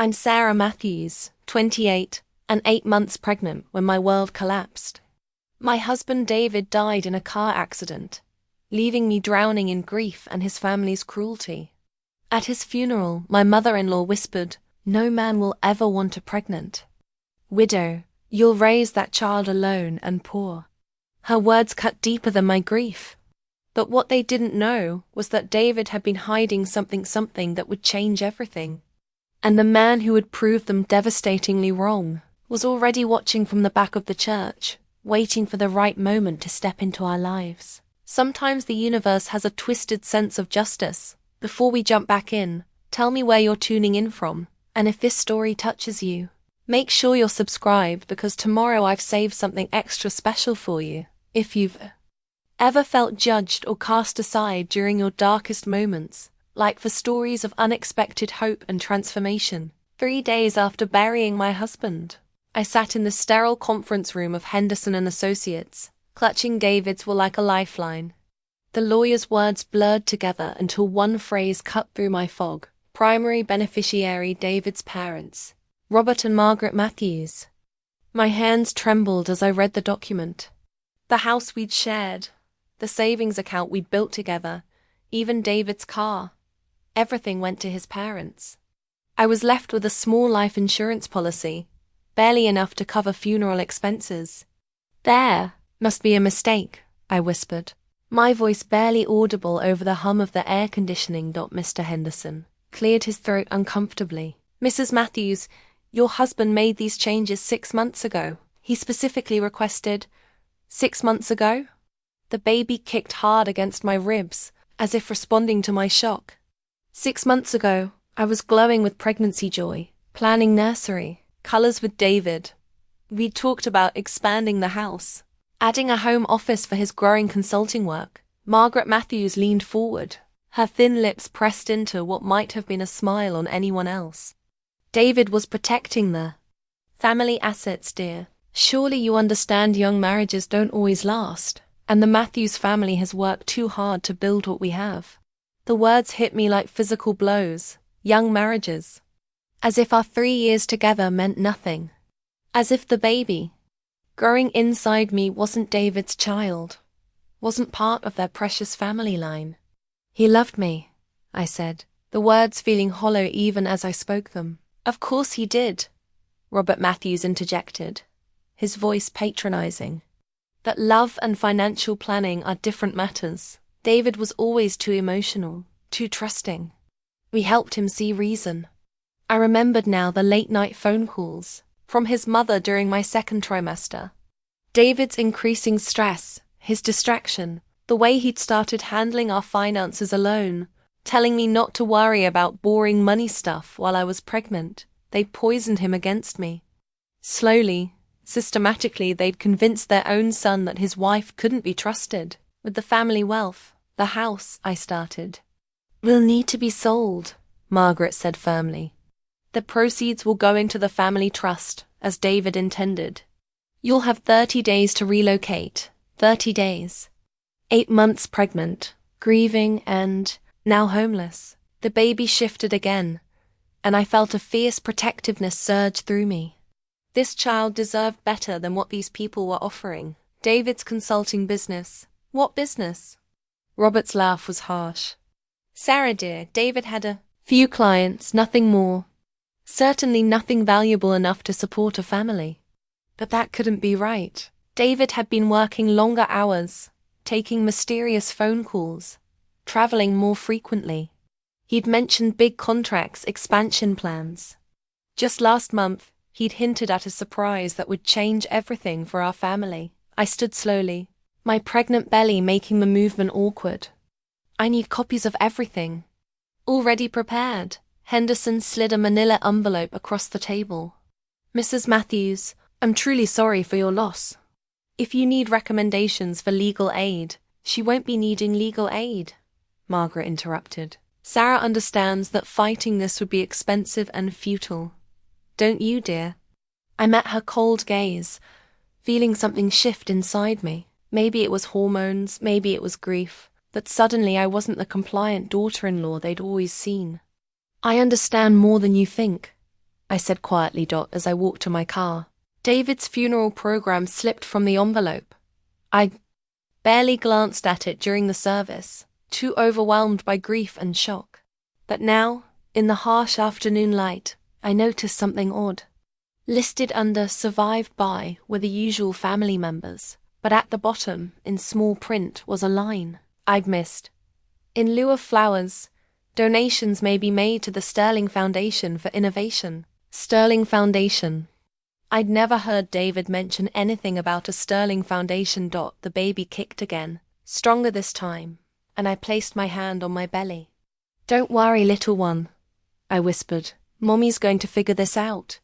I'm Sarah Matthews, 28, and 8 months pregnant when my world collapsed. My husband David died in a car accident, leaving me drowning in grief and his family's cruelty. At his funeral, my mother-in-law whispered, "No man will ever want a pregnant widow. You'll raise that child alone and poor." Her words cut deeper than my grief. But what they didn't know was that David had been hiding something that would change everything. And the man who would prove them devastatingly wrong was already watching from the back of the church, waiting for the right moment to step into our lives. Sometimes the universe has a twisted sense of justice. Before we jump back in, tell me where you're tuning in from, and if this story touches you, make sure you're subscribed because tomorrow I've saved something extra special for you. If you've ever felt judged or cast aside during your darkest moments, like for stories of unexpected hope and transformation. 3 days after burying my husband, I sat in the sterile conference room of Henderson and Associates, clutching David's will like a lifeline. The lawyer's words blurred together until one phrase cut through my fog. Primary beneficiary David's parents, Robert and Margaret Matthews. My hands trembled as I read the document. The house we'd shared, the savings account we'd built together, even David's car. Everything went to his parents. I was left with a small life insurance policy, barely enough to cover funeral expenses. "There must be a mistake," I whispered, my voice barely audible over the hum of the air conditioning. Mr. Henderson cleared his throat uncomfortably. "Mrs. Matthews, your husband made these changes 6 months ago. He specifically requested..." 6 months ago? The baby kicked hard against my ribs, as if responding to my shock. 6 months ago, I was glowing with pregnancy joy, planning nursery, colors with David. We'd talked about expanding the house, adding a home office for his growing consulting work. Margaret Matthews leaned forward, her thin lips pressed into what might have been a smile on anyone else. "David was protecting the family assets, dear. Surely you understand young marriages don't always last, and the Matthews family has worked too hard to build what we have." The words hit me like physical blows. Young marriages. As if our 3 years together meant nothing. As if the baby growing inside me wasn't David's child, wasn't part of their precious family line. "He loved me," I said, the words feeling hollow even as I spoke them. "Of course he did," Robert Matthews interjected, his voice patronizing. "That love and financial planning are different matters. David was always too emotional, too trusting. We helped him see reason." I remembered now the late-night phone calls from his mother during my second trimester. David's increasing stress, his distraction, the way he'd started handling our finances alone, telling me not to worry about boring money stuff while I was pregnant. They'd poisoned him against me. Slowly, systematically, they'd convinced their own son that his wife couldn't be trusted. "With the family wealth, the house," I started, "will need to be sold," Margaret said firmly. "The proceeds will go into the family trust, as David intended. You'll have 30 days to relocate. 30 days. 8 months pregnant, grieving, and now homeless." The baby shifted again, and I felt a fierce protectiveness surge through me. This child deserved better than what these people were offering. David's consulting business. What business? Robert's laugh was harsh. "Sarah dear, David had a few clients, nothing more. Certainly nothing valuable enough to support a family." But that couldn't be right. David had been working longer hours, taking mysterious phone calls, traveling more frequently. He'd mentioned big contracts, expansion plans. Just last month, he'd hinted at a surprise that would change everything for our family. I stood slowly, my pregnant belly making the movement awkward. "I need copies of everything." Already prepared, Henderson slid a manila envelope across the table. "Mrs. Matthews, I'm truly sorry for your loss. If you need recommendations for legal aid..." "She won't be needing legal aid," Margaret interrupted. "Sarah understands that fighting this would be expensive and futile. Don't you, dear?" I met her cold gaze, feeling something shift inside me. Maybe it was hormones, maybe it was grief, that suddenly I wasn't the compliant daughter-in-law they'd always seen. "I understand more than you think," I said quietly, as I walked to my car. David's funeral program slipped from the envelope. I barely glanced at it during the service, too overwhelmed by grief and shock. But now, in the harsh afternoon light, I noticed something odd. Listed under "survived by" were the usual family members, but at the bottom, in small print, was a line I'd missed. In lieu of flowers, donations may be made to the Sterling Foundation for Innovation. Sterling Foundation. I'd never heard David mention anything about a Sterling Foundation. The baby kicked again, stronger this time, and I placed my hand on my belly. "Don't worry, little one," I whispered. "Mommy's going to figure this out."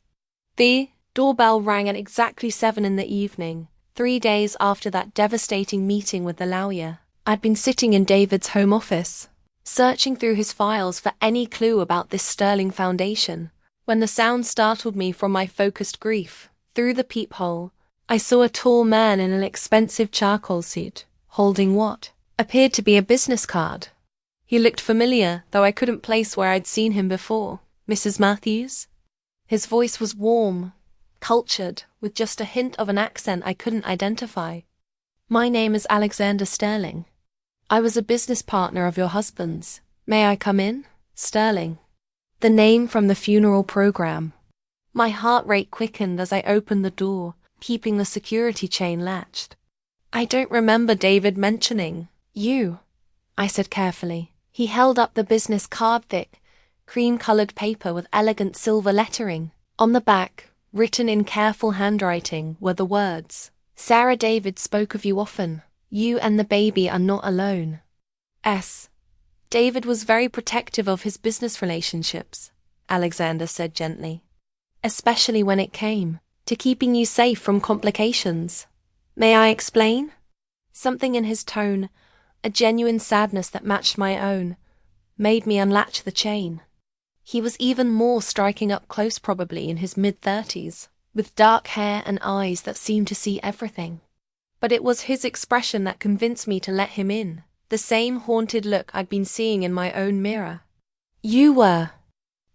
The doorbell rang at exactly 7 in the evening, 3 days after that devastating meeting with the lawyer. I'd been sitting in David's home office, searching through his files for any clue about this Sterling Foundation, when the sound startled me from my focused grief. Through the peephole, I saw a tall man in an expensive charcoal suit, holding what appeared to be a business card. He looked familiar, though I couldn't place where I'd seen him before. "Mrs. Matthews?" His voice was warm, cultured, with just a hint of an accent I couldn't identify. "My name is Alexander Sterling. I was a business partner of your husband's. May I come in?" Sterling. The name from the funeral program. My heart rate quickened as I opened the door, keeping the security chain latched. "I don't remember David mentioning you," I said carefully. He held up the business card, thick, cream-colored paper with elegant silver lettering. On the back, written in careful handwriting, were the words, "Sarah David spoke of you often. You and the baby are not alone." David was very protective of his business relationships, Alexander said gently. "Especially when it came to keeping you safe from complications. May I explain?" Something in his tone, a genuine sadness that matched my own, made me unlatch the chain. He was even more striking up close, probably in his mid-30s, with dark hair and eyes that seemed to see everything. But it was his expression that convinced me to let him in, the same haunted look I'd been seeing in my own mirror. "You were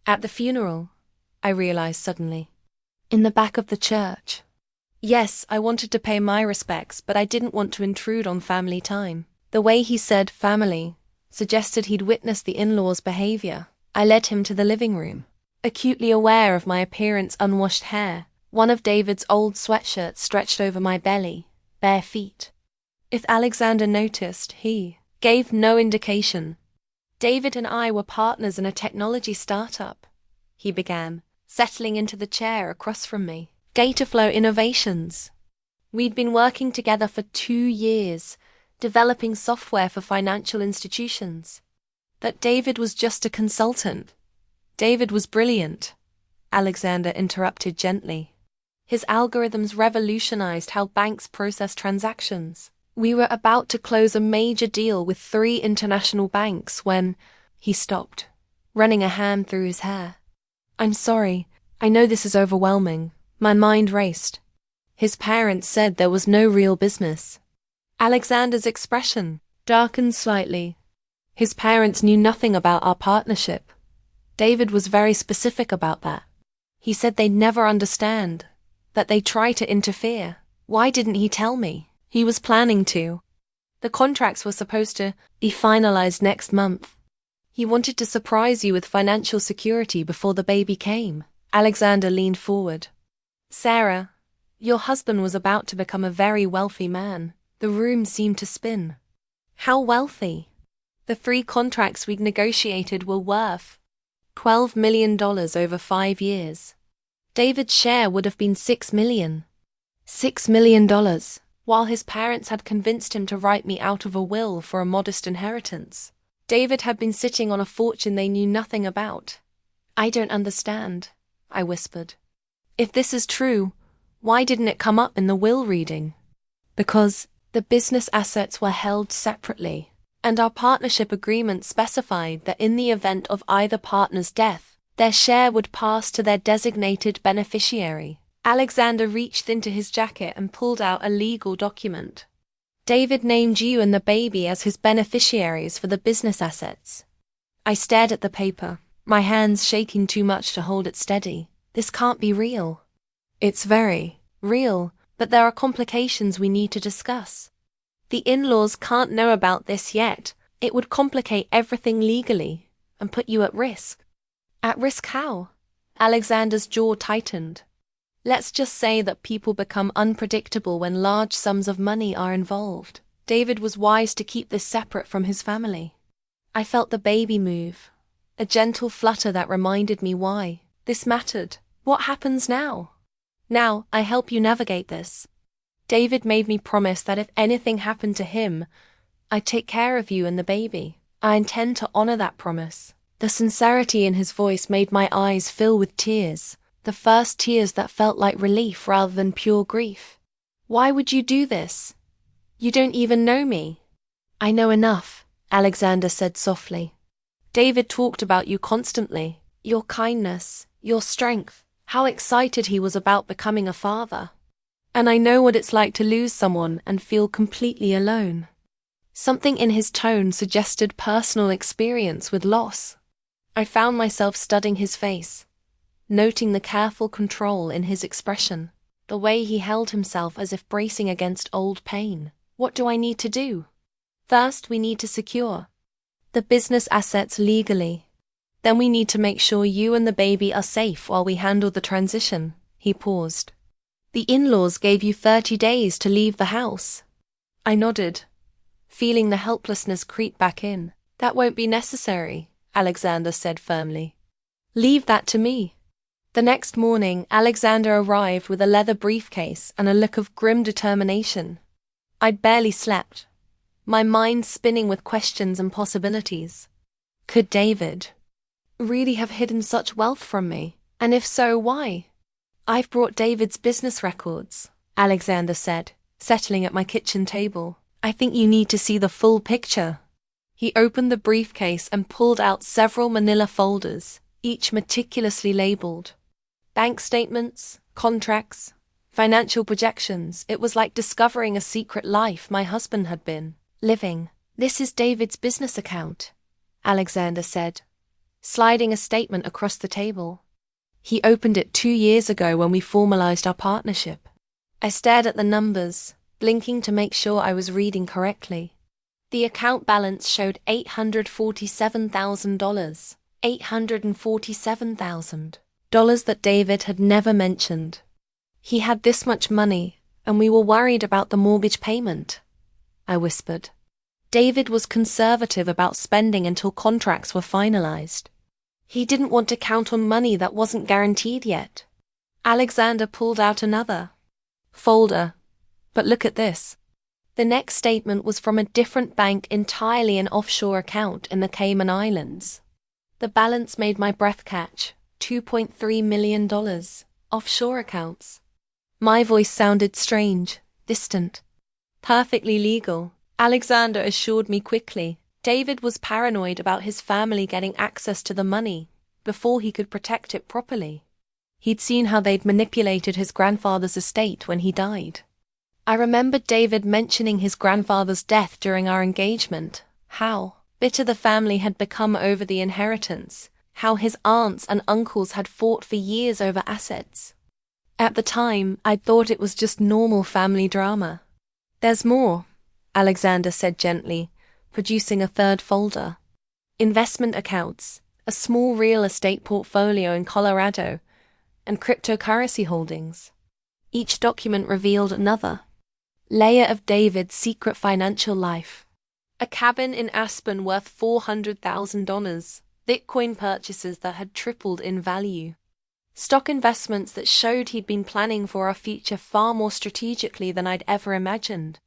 at the funeral," I realized suddenly. "In the back of the church." Yes, I wanted to pay my respects, but I didn't want to intrude on family time. The way he said "family" suggested he'd witnessed the in-laws' behavior. I led him to the living room, acutely aware of my appearance, unwashed hair, one of David's old sweatshirts stretched over my belly, bare feet. If Alexander noticed, he gave no indication. "David and I were partners in a technology startup," he began, settling into the chair across from me. "Dataflow Innovations. We'd been working together for 2 years, developing software for financial institutions. That David was just a consultant. David was brilliant," Alexander interrupted gently. "His algorithms revolutionized how banks process transactions. We were about to close a major deal with 3 international banks when..." He stopped, running a hand through his hair. "I'm sorry. I know this is overwhelming." My mind raced. His parents said there was no real business. Alexander's expression darkened slightly. His parents knew nothing about our partnership. David was very specific about that. He said they'd never understand, that they'd try to interfere. Why didn't he tell me? He was planning to. The contracts were supposed to be finalized next month. He wanted to surprise you with financial security before the baby came. Alexander leaned forward. "Sarah, your husband was about to become a very wealthy man." The room seemed to spin. "How wealthy?" "The 3 contracts we'd negotiated were worth $12 million over 5 years. David's share would have been $6 million. $6 million, while his parents had convinced him to write me out of a will for a modest inheritance. David had been sitting on a fortune they knew nothing about. "I don't understand," I whispered. "If this is true, why didn't it come up in the will reading?" "Because the business assets were held separately, and our partnership agreement specified that in the event of either partner's death, their share would pass to their designated beneficiary." Alexander reached into his jacket and pulled out a legal document. "David named you and the baby as his beneficiaries for the business assets." I stared at the paper, my hands shaking too much to hold it steady. This can't be real. It's very real, but there are complications we need to discuss. The in-laws can't know about this yet. It would complicate everything legally and put you at risk. At risk how? Alexander's jaw tightened. Let's just say that people become unpredictable when large sums of money are involved. David was wise to keep this separate from his family. I felt the baby move, a gentle flutter that reminded me why this mattered. What happens now? Now, I help you navigate this. David made me promise that if anything happened to him, I'd take care of you and the baby. I intend to honor that promise. The sincerity in his voice made my eyes fill with tears, the first tears that felt like relief rather than pure grief. Why would you do this? You don't even know me. I know enough, Alexander said softly. David talked about you constantly, your kindness, your strength, how excited he was about becoming a father. And I know what it's like to lose someone and feel completely alone. Something in his tone suggested personal experience with loss. I found myself studying his face, noting the careful control in his expression, the way he held himself as if bracing against old pain. What do I need to do? First, we need to secure the business assets legally. Then we need to make sure you and the baby are safe while we handle the transition. He paused. The in-laws gave you 30 days to leave the house. I nodded, feeling the helplessness creep back in. That won't be necessary, Alexander said firmly. Leave that to me. The next morning, Alexander arrived with a leather briefcase and a look of grim determination. I'd barely slept, my mind spinning with questions and possibilities. Could David really have hidden such wealth from me? And if so, why? I've brought David's business records, Alexander said, settling at my kitchen table. I think you need to see the full picture. He opened the briefcase and pulled out several manila folders, each meticulously labeled. Bank statements, contracts, financial projections. It was like discovering a secret life my husband had been living. This is David's business account, Alexander said, sliding a statement across the table. He opened it 2 years ago when we formalized our partnership. I stared at the numbers, blinking to make sure I was reading correctly. The account balance showed $847,000. $847,000 that David had never mentioned. He had this much money, and we were worried about the mortgage payment, I whispered. David was conservative about spending until contracts were finalized. He didn't want to count on money that wasn't guaranteed yet. Alexander pulled out another folder. But look at this. The next statement was from a different bank, entirely an offshore account in the Cayman Islands. The balance made my breath catch. $2.3 million. Offshore accounts. My voice sounded strange, distant. Perfectly legal, Alexander assured me quickly. David was paranoid about his family getting access to the money before he could protect it properly. He'd seen how they'd manipulated his grandfather's estate when he died. I remembered David mentioning his grandfather's death during our engagement, how bitter the family had become over the inheritance, how his aunts and uncles had fought for years over assets. At the time, I'd thought it was just normal family drama. There's more, Alexander said gently, producing a third folder. Investment accounts, a small real estate portfolio in Colorado, and cryptocurrency holdings. Each document revealed another layer of David's secret financial life. A cabin in Aspen worth $400,000, Bitcoin purchases that had tripled in value, stock investments that showed he'd been planning for our future far more strategically than I'd ever imagined.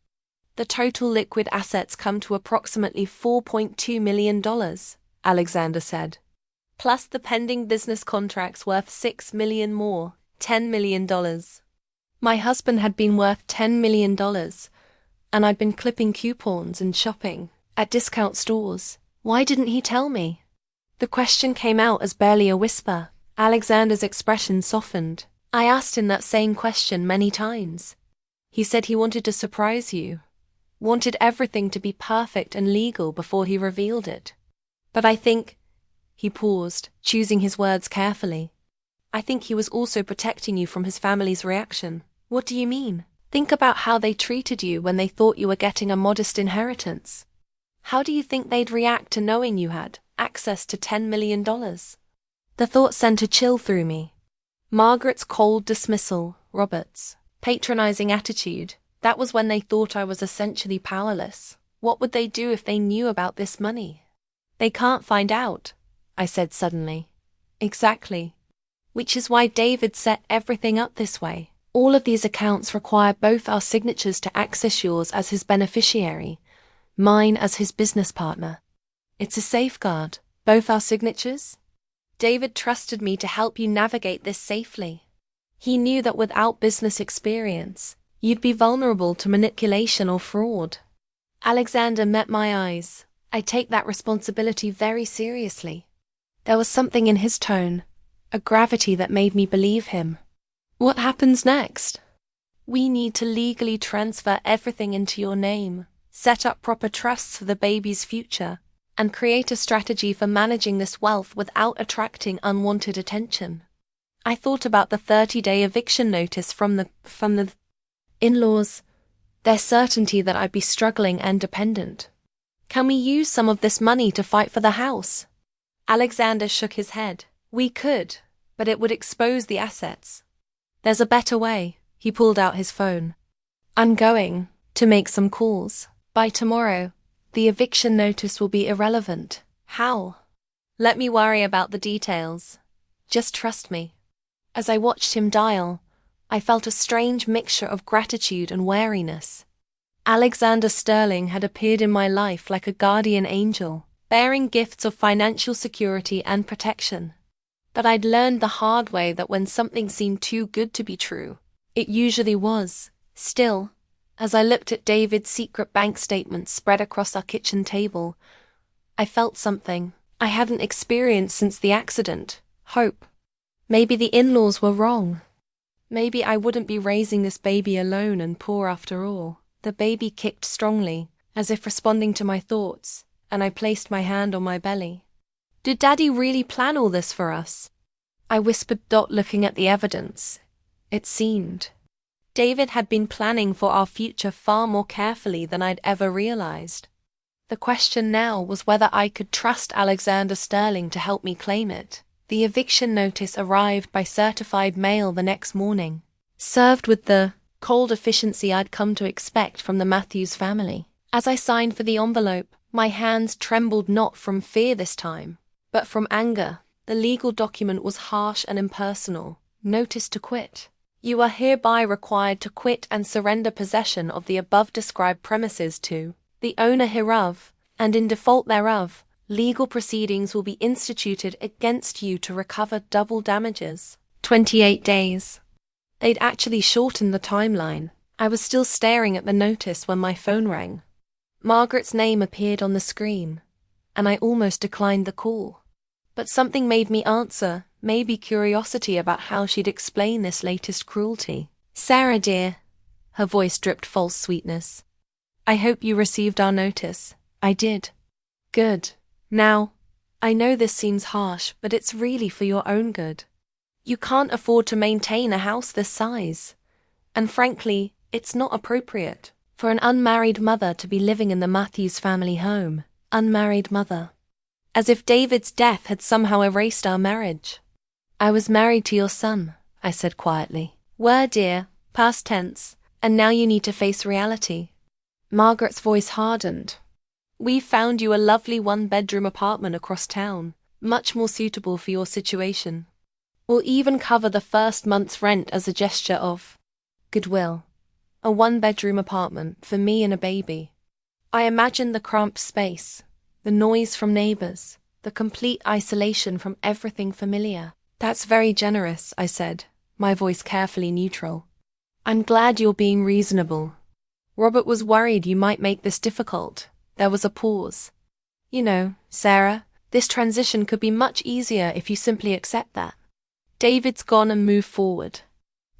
The total liquid assets come to approximately $4.2 million, Alexander said. Plus the pending business contracts worth $6 million more, $10 million. My husband had been worth $10 million, and I'd been clipping coupons and shopping at discount stores. Why didn't he tell me? The question came out as barely a whisper. Alexander's expression softened. I asked him that same question many times. He said he wanted to surprise you, wanted everything to be perfect and legal before he revealed it. But I think, he paused, choosing his words carefully, I think he was also protecting you from his family's reaction. What do you mean? Think about how they treated you when they thought you were getting a modest inheritance. How do you think they'd react to knowing you had access to $10 million? The thought sent a chill through me. Margaret's cold dismissal, Robert's patronizing attitude, that was when they thought I was essentially powerless. What would they do if they knew about this money? They can't find out, I said suddenly. Exactly. Which is why David set everything up this way. All of these accounts require both our signatures to access yours as his beneficiary, mine as his business partner. It's a safeguard. Both our signatures? David trusted me to help you navigate this safely. He knew that without business experience, you'd be vulnerable to manipulation or fraud. Alexander met my eyes. I take that responsibility very seriously. There was something in his tone, a gravity that made me believe him. What happens next? We need to legally transfer everything into your name, set up proper trusts for the baby's future, and create a strategy for managing this wealth without attracting unwanted attention. I thought about the 30-day eviction notice from the in-laws, their certainty that I'd be struggling and dependent. Can we use some of this money to fight for the house? Alexander shook his head. We could, but it would expose the assets. There's a better way. He pulled out his phone. I'm going to make some calls. By tomorrow, the eviction notice will be irrelevant. How? Let me worry about the details. Just trust me. As I watched him dial, I felt a strange mixture of gratitude and wariness. Alexander Sterling had appeared in my life like a guardian angel, bearing gifts of financial security and protection. But I'd learned the hard way that when something seemed too good to be true, it usually was. Still, as I looked at David's secret bank statements spread across our kitchen table, I felt something I hadn't experienced since the accident. Hope. Maybe the in-laws were wrong. Maybe I wouldn't be raising this baby alone and poor after all. The baby kicked strongly, as if responding to my thoughts, and I placed my hand on my belly. Did Daddy really plan all this for us? I whispered, looking at the evidence. It seemed. David had been planning for our future far more carefully than I'd ever realized. The question now was whether I could trust Alexander Sterling to help me claim it. The eviction notice arrived by certified mail the next morning, served with the cold efficiency I'd come to expect from the Matthews family. As I signed for the envelope, my hands trembled not from fear this time, but from anger. The legal document was harsh and impersonal. Notice to quit. You are hereby required to quit and surrender possession of the above-described premises to the owner hereof, and in default thereof, legal proceedings will be instituted against you to recover double damages. 28 days. They'd actually shortened the timeline. I was still staring at the notice when my phone rang. Margaret's name appeared on the screen, and I almost declined the call. But something made me answer, maybe curiosity about how she'd explain this latest cruelty. Sarah, dear. Her voice dripped false sweetness. I hope you received our notice. I did. Good. Now, I know this seems harsh, but it's really for your own good. You can't afford to maintain a house this size. And frankly, it's not appropriate for an unmarried mother to be living in the Matthews family home. Unmarried mother. As if David's death had somehow erased our marriage. I was married to your son, I said quietly. Were, dear, past tense, and now you need to face reality. Margaret's voice hardened. We found you a lovely one-bedroom apartment across town, much more suitable for your situation. We'll even cover the first month's rent as a gesture of goodwill. A one-bedroom apartment for me and a baby. I imagined the cramped space, the noise from neighbors, the complete isolation from everything familiar. That's very generous, I said, my voice carefully neutral. I'm glad you're being reasonable. Robert was worried you might make this difficult. There was a pause. You know, Sarah, this transition could be much easier if you simply accept that. David's gone and moved forward.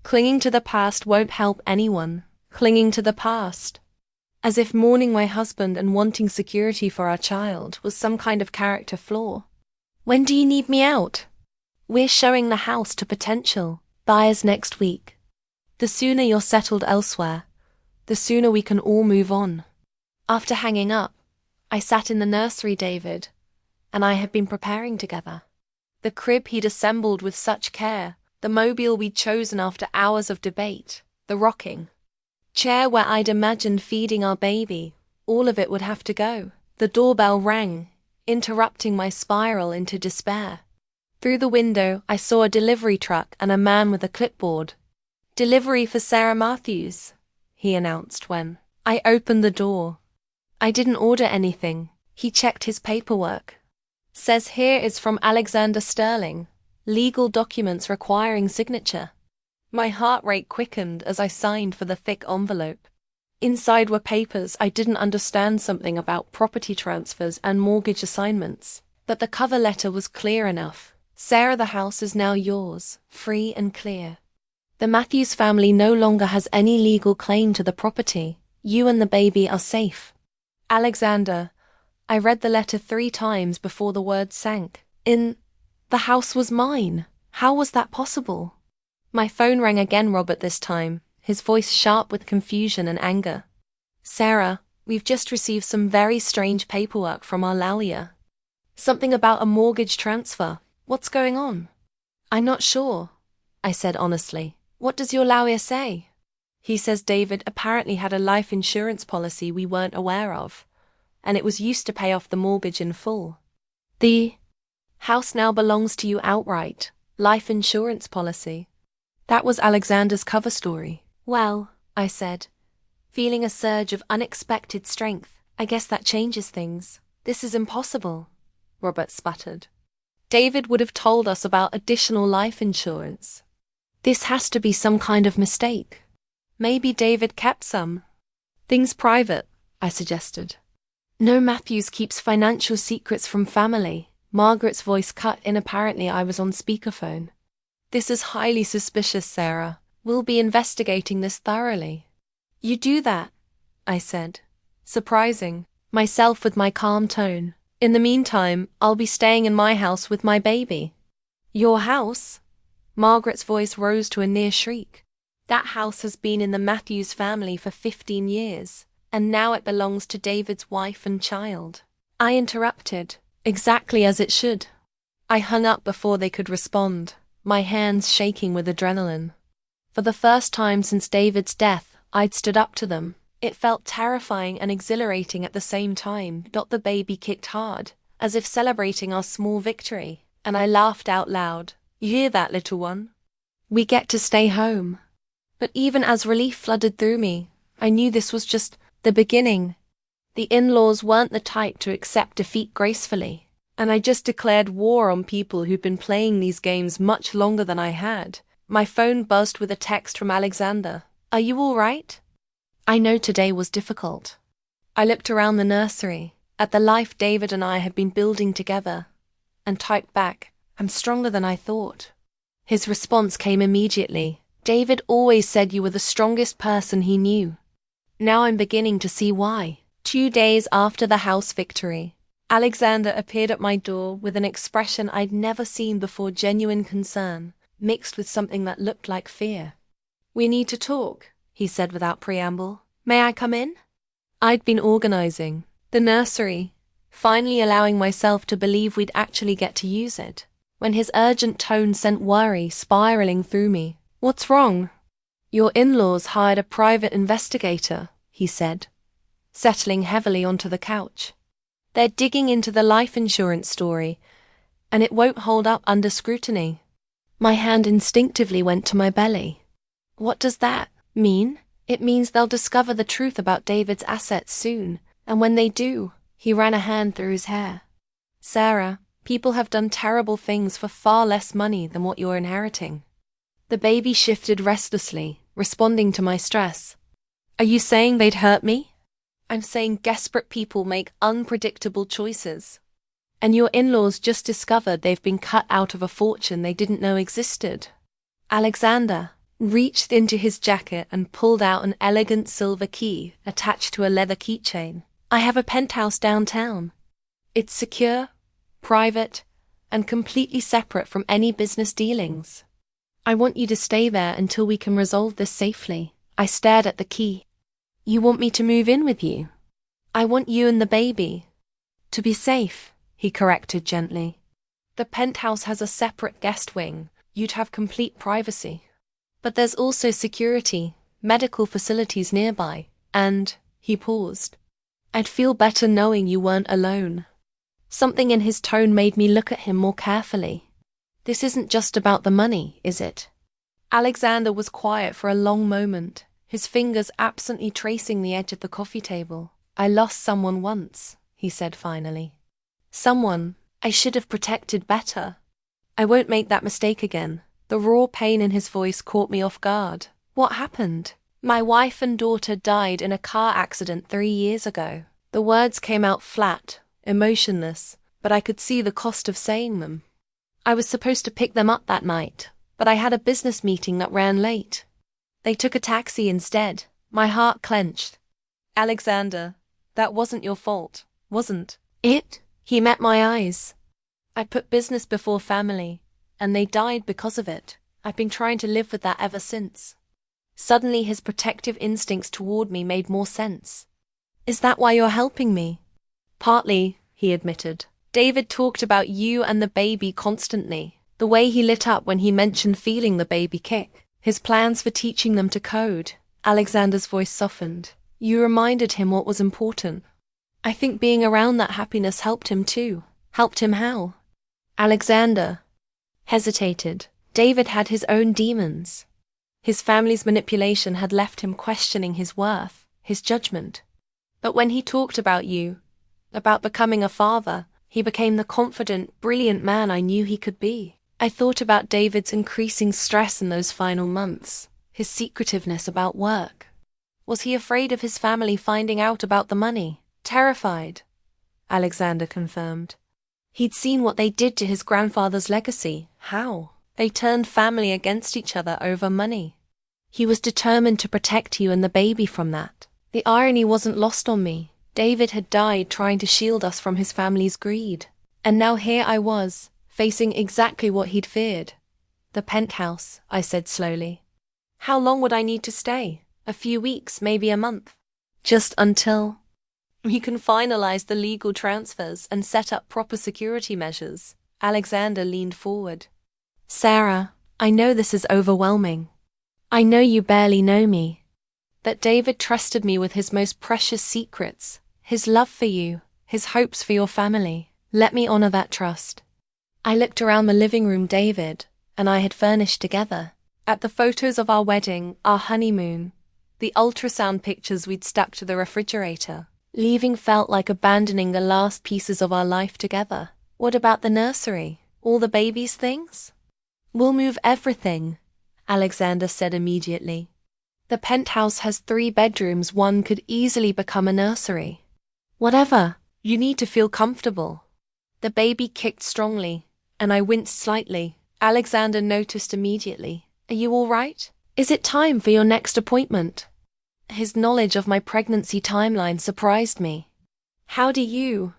Clinging to the past won't help anyone. Clinging to the past. As if mourning my husband and wanting security for our child was some kind of character flaw. When do you need me out? We're showing the house to potential buyers next week. The sooner you're settled elsewhere, the sooner we can all move on." After hanging up, I sat in the nursery David and I had been preparing together. The crib he'd assembled with such care, the mobile we'd chosen after hours of debate, the rocking chair where I'd imagined feeding our baby, all of it would have to go. The doorbell rang, interrupting my spiral into despair. Through the window, I saw a delivery truck and a man with a clipboard. "Delivery for Sarah Matthews," he announced when I opened the door. I didn't order anything. He checked his paperwork. "Says here it's from Alexander Sterling. Legal documents requiring signature." My heart rate quickened as I signed for the thick envelope. Inside were papers I didn't understand, something about property transfers and mortgage assignments. But the cover letter was clear enough. "Sarah, the house is now yours, free and clear. The Matthews family no longer has any legal claim to the property. You and the baby are safe. Alexander." I read the letter 3 times before the words sank in. The house was mine. How was that possible? My phone rang again, Robert this time, his voice sharp with confusion and anger. "Sarah, we've just received some very strange paperwork from our lawyer. Something about a mortgage transfer. What's going on?" "I'm not sure," I said honestly. "What does your lawyer say?" "He says David apparently had a life insurance policy we weren't aware of, and it was used to pay off the mortgage in full. The house now belongs to you outright. Life insurance policy." That was Alexander's cover story. "Well," I said, feeling a surge of unexpected strength, "I guess that changes things." "This is impossible," Robert sputtered. "David would have told us about additional life insurance. This has to be some kind of mistake. Maybe David kept some things private," I suggested. "No, Matthews keeps financial secrets from family." Margaret's voice cut in. Apparently I was on speakerphone. "This is highly suspicious, Sarah. We'll be investigating this thoroughly." "You do that," I said, surprising myself with my calm tone. "In the meantime, I'll be staying in my house with my baby." "Your house?" Margaret's voice rose to a near shriek. "That house has been in the Matthews family for 15 years, and now it belongs to David's wife and child." I interrupted, "Exactly as it should." I hung up before they could respond, my hands shaking with adrenaline. For the first time since David's death, I'd stood up to them. It felt terrifying and exhilarating at the same time. The baby kicked hard, as if celebrating our small victory, and I laughed out loud. "You hear that, little one? We get to stay home." But even as relief flooded through me, I knew this was just the beginning. The in-laws weren't the type to accept defeat gracefully, and I just declared war on people who'd been playing these games much longer than I had. My phone buzzed with a text from Alexander. "Are you all right?" I know today was difficult. I looked around the nursery, at the life David and I had been building together, and typed back, "I'm stronger than I thought." His response came immediately. "David always said you were the strongest person he knew." Now I'm beginning to see why. 2 days after the house victory, Alexander appeared at my door with an expression I'd never seen before, genuine concern, mixed with something that looked like fear. "We need to talk," he said without preamble. "May I come in?" I'd been organizing the nursery, finally allowing myself to believe we'd actually get to use it, when his urgent tone sent worry spiraling through me. "What's wrong?" "Your in-laws hired a private investigator," he said, settling heavily onto the couch. "They're digging into the life insurance story, and it won't hold up under scrutiny." My hand instinctively went to my belly. "What does that mean?" "It means they'll discover the truth about David's assets soon, and when they do," he ran a hand through his hair. "Sarah, people have done terrible things for far less money than what you're inheriting." The baby shifted restlessly, responding to my stress. "Are you saying they'd hurt me?" "I'm saying desperate people make unpredictable choices. And your in-laws just discovered they've been cut out of a fortune they didn't know existed." Alexander reached into his jacket and pulled out an elegant silver key attached to a leather keychain. "I have a penthouse downtown. It's secure, private, and completely separate from any business dealings. I want you to stay there until we can resolve this safely. I stared at the key. You want me to move in with you? I want you and the baby to be safe, he corrected gently. The penthouse has a separate guest wing. You'd have complete privacy. But there's also security, medical facilities nearby, and, he paused, I'd feel better knowing you weren't alone. Something in his tone made me look at him more carefully. This isn't just about the money, is it? Alexander was quiet for a long moment, his fingers absently tracing the edge of the coffee table. I lost someone once, he said finally. Someone I should have protected better. I won't make that mistake again. The raw pain in his voice caught me off guard. What happened? My wife and daughter died in a car accident 3 years ago. The words came out flat, emotionless, but I could see the cost of saying them. I was supposed to pick them up that night, but I had a business meeting that ran late. They took a taxi instead. My heart clenched. Alexander, that wasn't your fault, wasn't it? He met my eyes. I put business before family, and they died because of it. I've been trying to live with that ever since. Suddenly his protective instincts toward me made more sense. Is that why you're helping me? Partly, he admitted. David talked about you and the baby constantly. The way he lit up when he mentioned feeling the baby kick. His plans for teaching them to code. Alexander's voice softened. You reminded him what was important. I think being around that happiness helped him too. Helped him how? Alexander hesitated. David had his own demons. His family's manipulation had left him questioning his worth, his judgment. But when he talked about you, about becoming a father, he became the confident, brilliant man I knew he could be. I thought about David's increasing stress in those final months, his secretiveness about work. Was he afraid of his family finding out about the money? Terrified, Alexander confirmed. He'd seen what they did to his grandfather's legacy. How? They turned family against each other over money. He was determined to protect you and the baby from that. The irony wasn't lost on me. David had died trying to shield us from his family's greed. And now here I was, facing exactly what he'd feared. The penthouse, I said slowly. How long would I need to stay? A few weeks, maybe a month? Just until we can finalize the legal transfers and set up proper security measures. Alexander leaned forward. Sarah, I know this is overwhelming. I know you barely know me. That David trusted me with his most precious secrets, his love for you, his hopes for your family. Let me honor that trust. I looked around the living room David and I had furnished together. At the photos of our wedding, our honeymoon, the ultrasound pictures we'd stuck to the refrigerator. Leaving felt like abandoning the last pieces of our life together. What about the nursery? All the baby's things? We'll move everything, Alexander said immediately. The penthouse has 3 bedrooms. One could easily become a nursery. Whatever. You need to feel comfortable. The baby kicked strongly, and I winced slightly. Alexander noticed immediately. Are you all right? Is it time for your next appointment? His knowledge of my pregnancy timeline surprised me. How do you?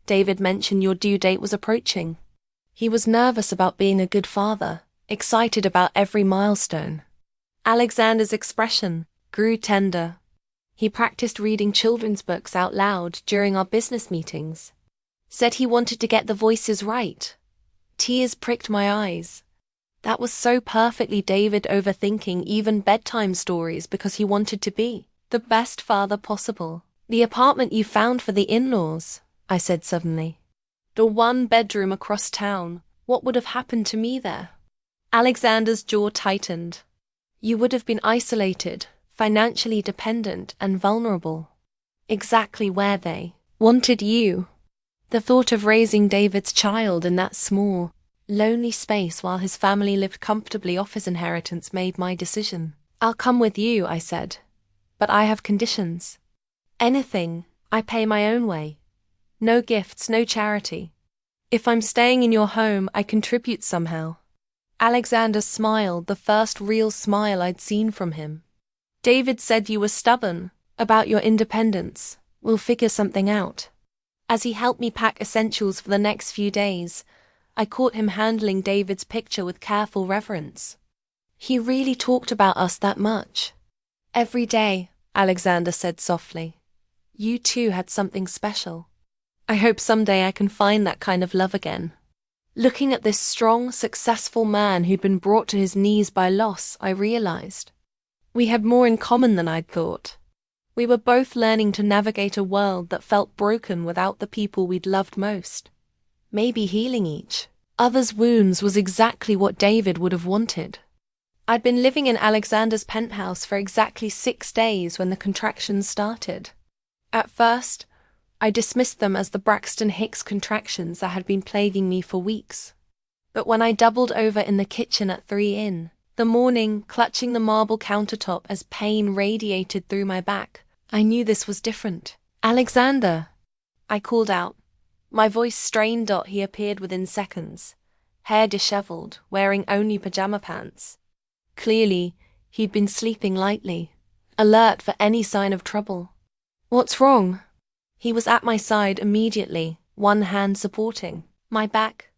David mentioned your due date was approaching. He was nervous about being a good father, excited about every milestone. Alexander's expression grew tender. He practiced reading children's books out loud during our business meetings. Said he wanted to get the voices right. Tears pricked my eyes. That was so perfectly David, overthinking even bedtime stories because he wanted to be the best father possible. The apartment you found for the in-laws, I said suddenly. The 1 bedroom across town. What would have happened to me there? Alexander's jaw tightened. You would have been isolated, financially dependent and vulnerable. Exactly where they wanted you. The thought of raising David's child in that small, lonely space while his family lived comfortably off his inheritance made my decision. I'll come with you, I said. But I have conditions. Anything, I pay my own way. No gifts, no charity. If I'm staying in your home, I contribute somehow. Alexander smiled, the first real smile I'd seen from him. David said you were stubborn about your independence. We'll figure something out. As he helped me pack essentials for the next few days, I caught him handling David's picture with careful reverence. He really talked about us that much. Every day, Alexander said softly. You two had something special. I hope someday I can find that kind of love again. Looking at this strong, successful man who'd been brought to his knees by loss, I realized we had more in common than I'd thought. We were both learning to navigate a world that felt broken without the people we'd loved most. Maybe healing each other's wounds was exactly what David would have wanted. I'd been living in Alexander's penthouse for exactly 6 days when the contractions started. At first, I dismissed them as the Braxton Hicks contractions that had been plaguing me for weeks. But when I doubled over in the kitchen at 3 in the morning, clutching the marble countertop as pain radiated through my back, I knew this was different. Alexander! I called out. My voice strained. He appeared within seconds, hair disheveled, wearing only pajama pants. Clearly, he'd been sleeping lightly, alert for any sign of trouble. What's wrong? He was at my side immediately, one hand supporting my back.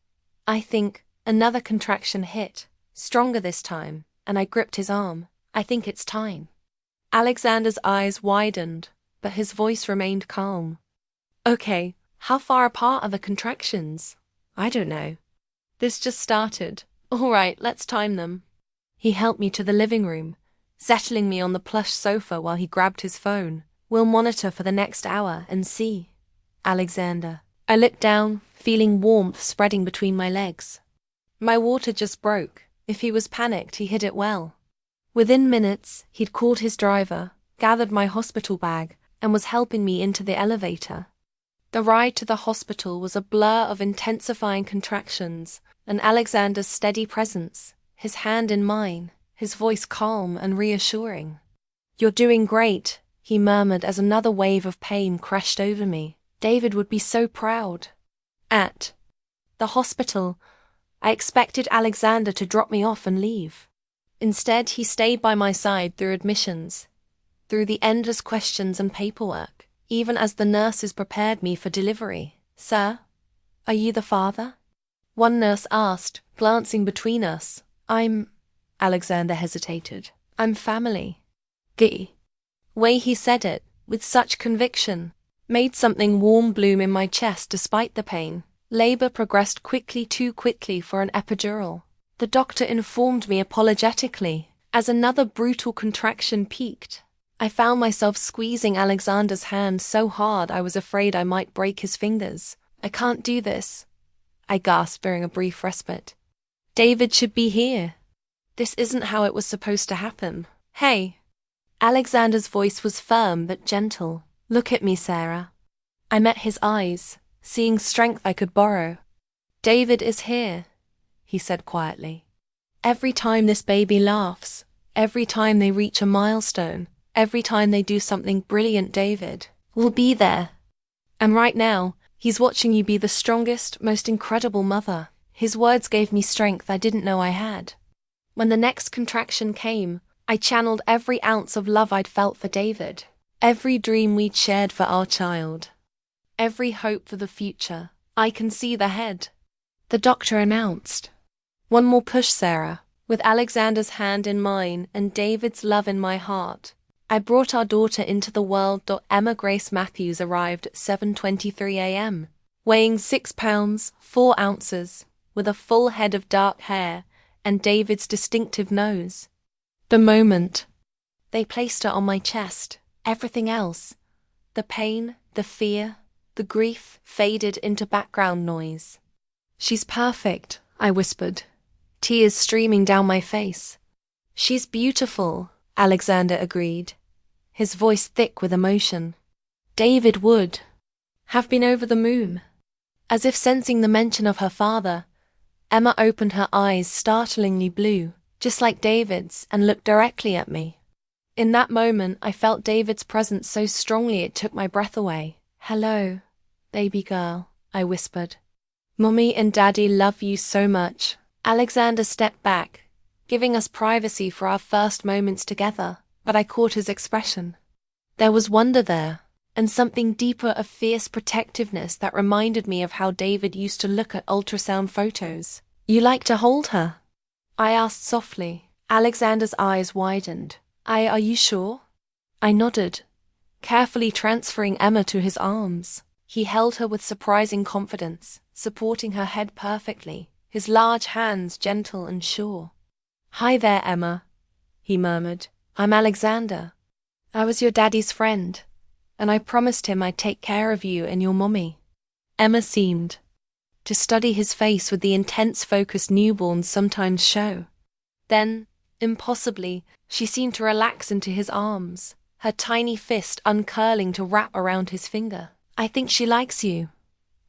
I think another contraction hit, stronger this time, and I gripped his arm. I think it's time. Alexander's eyes widened, but his voice remained calm. Okay, how far apart are the contractions? I don't know. This just started. All right, let's time them. He helped me to the living room, settling me on the plush sofa while he grabbed his phone. We'll monitor for the next hour and see. Alexander. I looked down, feeling warmth spreading between my legs. My water just broke. If he was panicked, he hid it well. Within minutes, he'd called his driver, gathered my hospital bag, and was helping me into the elevator. The ride to the hospital was a blur of intensifying contractions and Alexander's steady presence, his hand in mine, his voice calm and reassuring. You're doing great, he murmured as another wave of pain crashed over me. David would be so proud. At the hospital, I expected Alexander to drop me off and leave. Instead, he stayed by my side through admissions, through the endless questions and paperwork, even as the nurses prepared me for delivery. Sir, are you the father? One nurse asked, glancing between us. Alexander hesitated. I'm family. The way he said it, with such conviction, made something warm bloom in my chest despite the pain. Labor progressed quickly, too quickly for an epidural. The doctor informed me apologetically, as another brutal contraction peaked. I found myself squeezing Alexander's hand so hard I was afraid I might break his fingers. I can't do this, I gasped during a brief respite. David should be here. This isn't how it was supposed to happen. Hey. Alexander's voice was firm but gentle. Look at me, Sarah. I met his eyes, seeing strength I could borrow. David is here, he said quietly. Every time this baby laughs, every time they reach a milestone, every time they do something brilliant, David will be there. And right now, he's watching you be the strongest, most incredible mother. His words gave me strength I didn't know I had. When the next contraction came, I channeled every ounce of love I'd felt for David, every dream we'd shared for our child, every hope for the future. I can see the head. The doctor announced. One more push, Sarah. With Alexander's hand in mine and David's love in my heart, I brought our daughter into the world. Emma Grace Matthews arrived at 7:23 a.m., weighing 6 pounds, 4 ounces, with a full head of dark hair and David's distinctive nose. The moment they placed her on my chest, everything else, the pain, the fear, the grief, faded into background noise. She's perfect, I whispered, tears streaming down my face. She's beautiful, Alexander agreed, his voice thick with emotion. David would have been over the moon. As if sensing the mention of her father, Emma opened her eyes startlingly blue, just like David's, and looked directly at me. In that moment, I felt David's presence so strongly it took my breath away. Hello, baby girl, I whispered. Mommy and Daddy love you so much. Alexander stepped back, giving us privacy for our first moments together, but I caught his expression. There was wonder there, and something deeper of fierce protectiveness that reminded me of how David used to look at ultrasound photos. "You like to hold her?" I asked softly. Alexander's eyes widened. Are you sure?" I nodded, carefully transferring Emma to his arms. He held her with surprising confidence, supporting her head perfectly, his large hands gentle and sure. "Hi there, Emma," he murmured. "I'm Alexander. I was your daddy's friend, and I promised him I'd take care of you and your mommy." Emma seemed to study his face with the intense focus newborns sometimes show. Then, impossibly, she seemed to relax into his arms, her tiny fist uncurling to wrap around his finger. "I think she likes you,"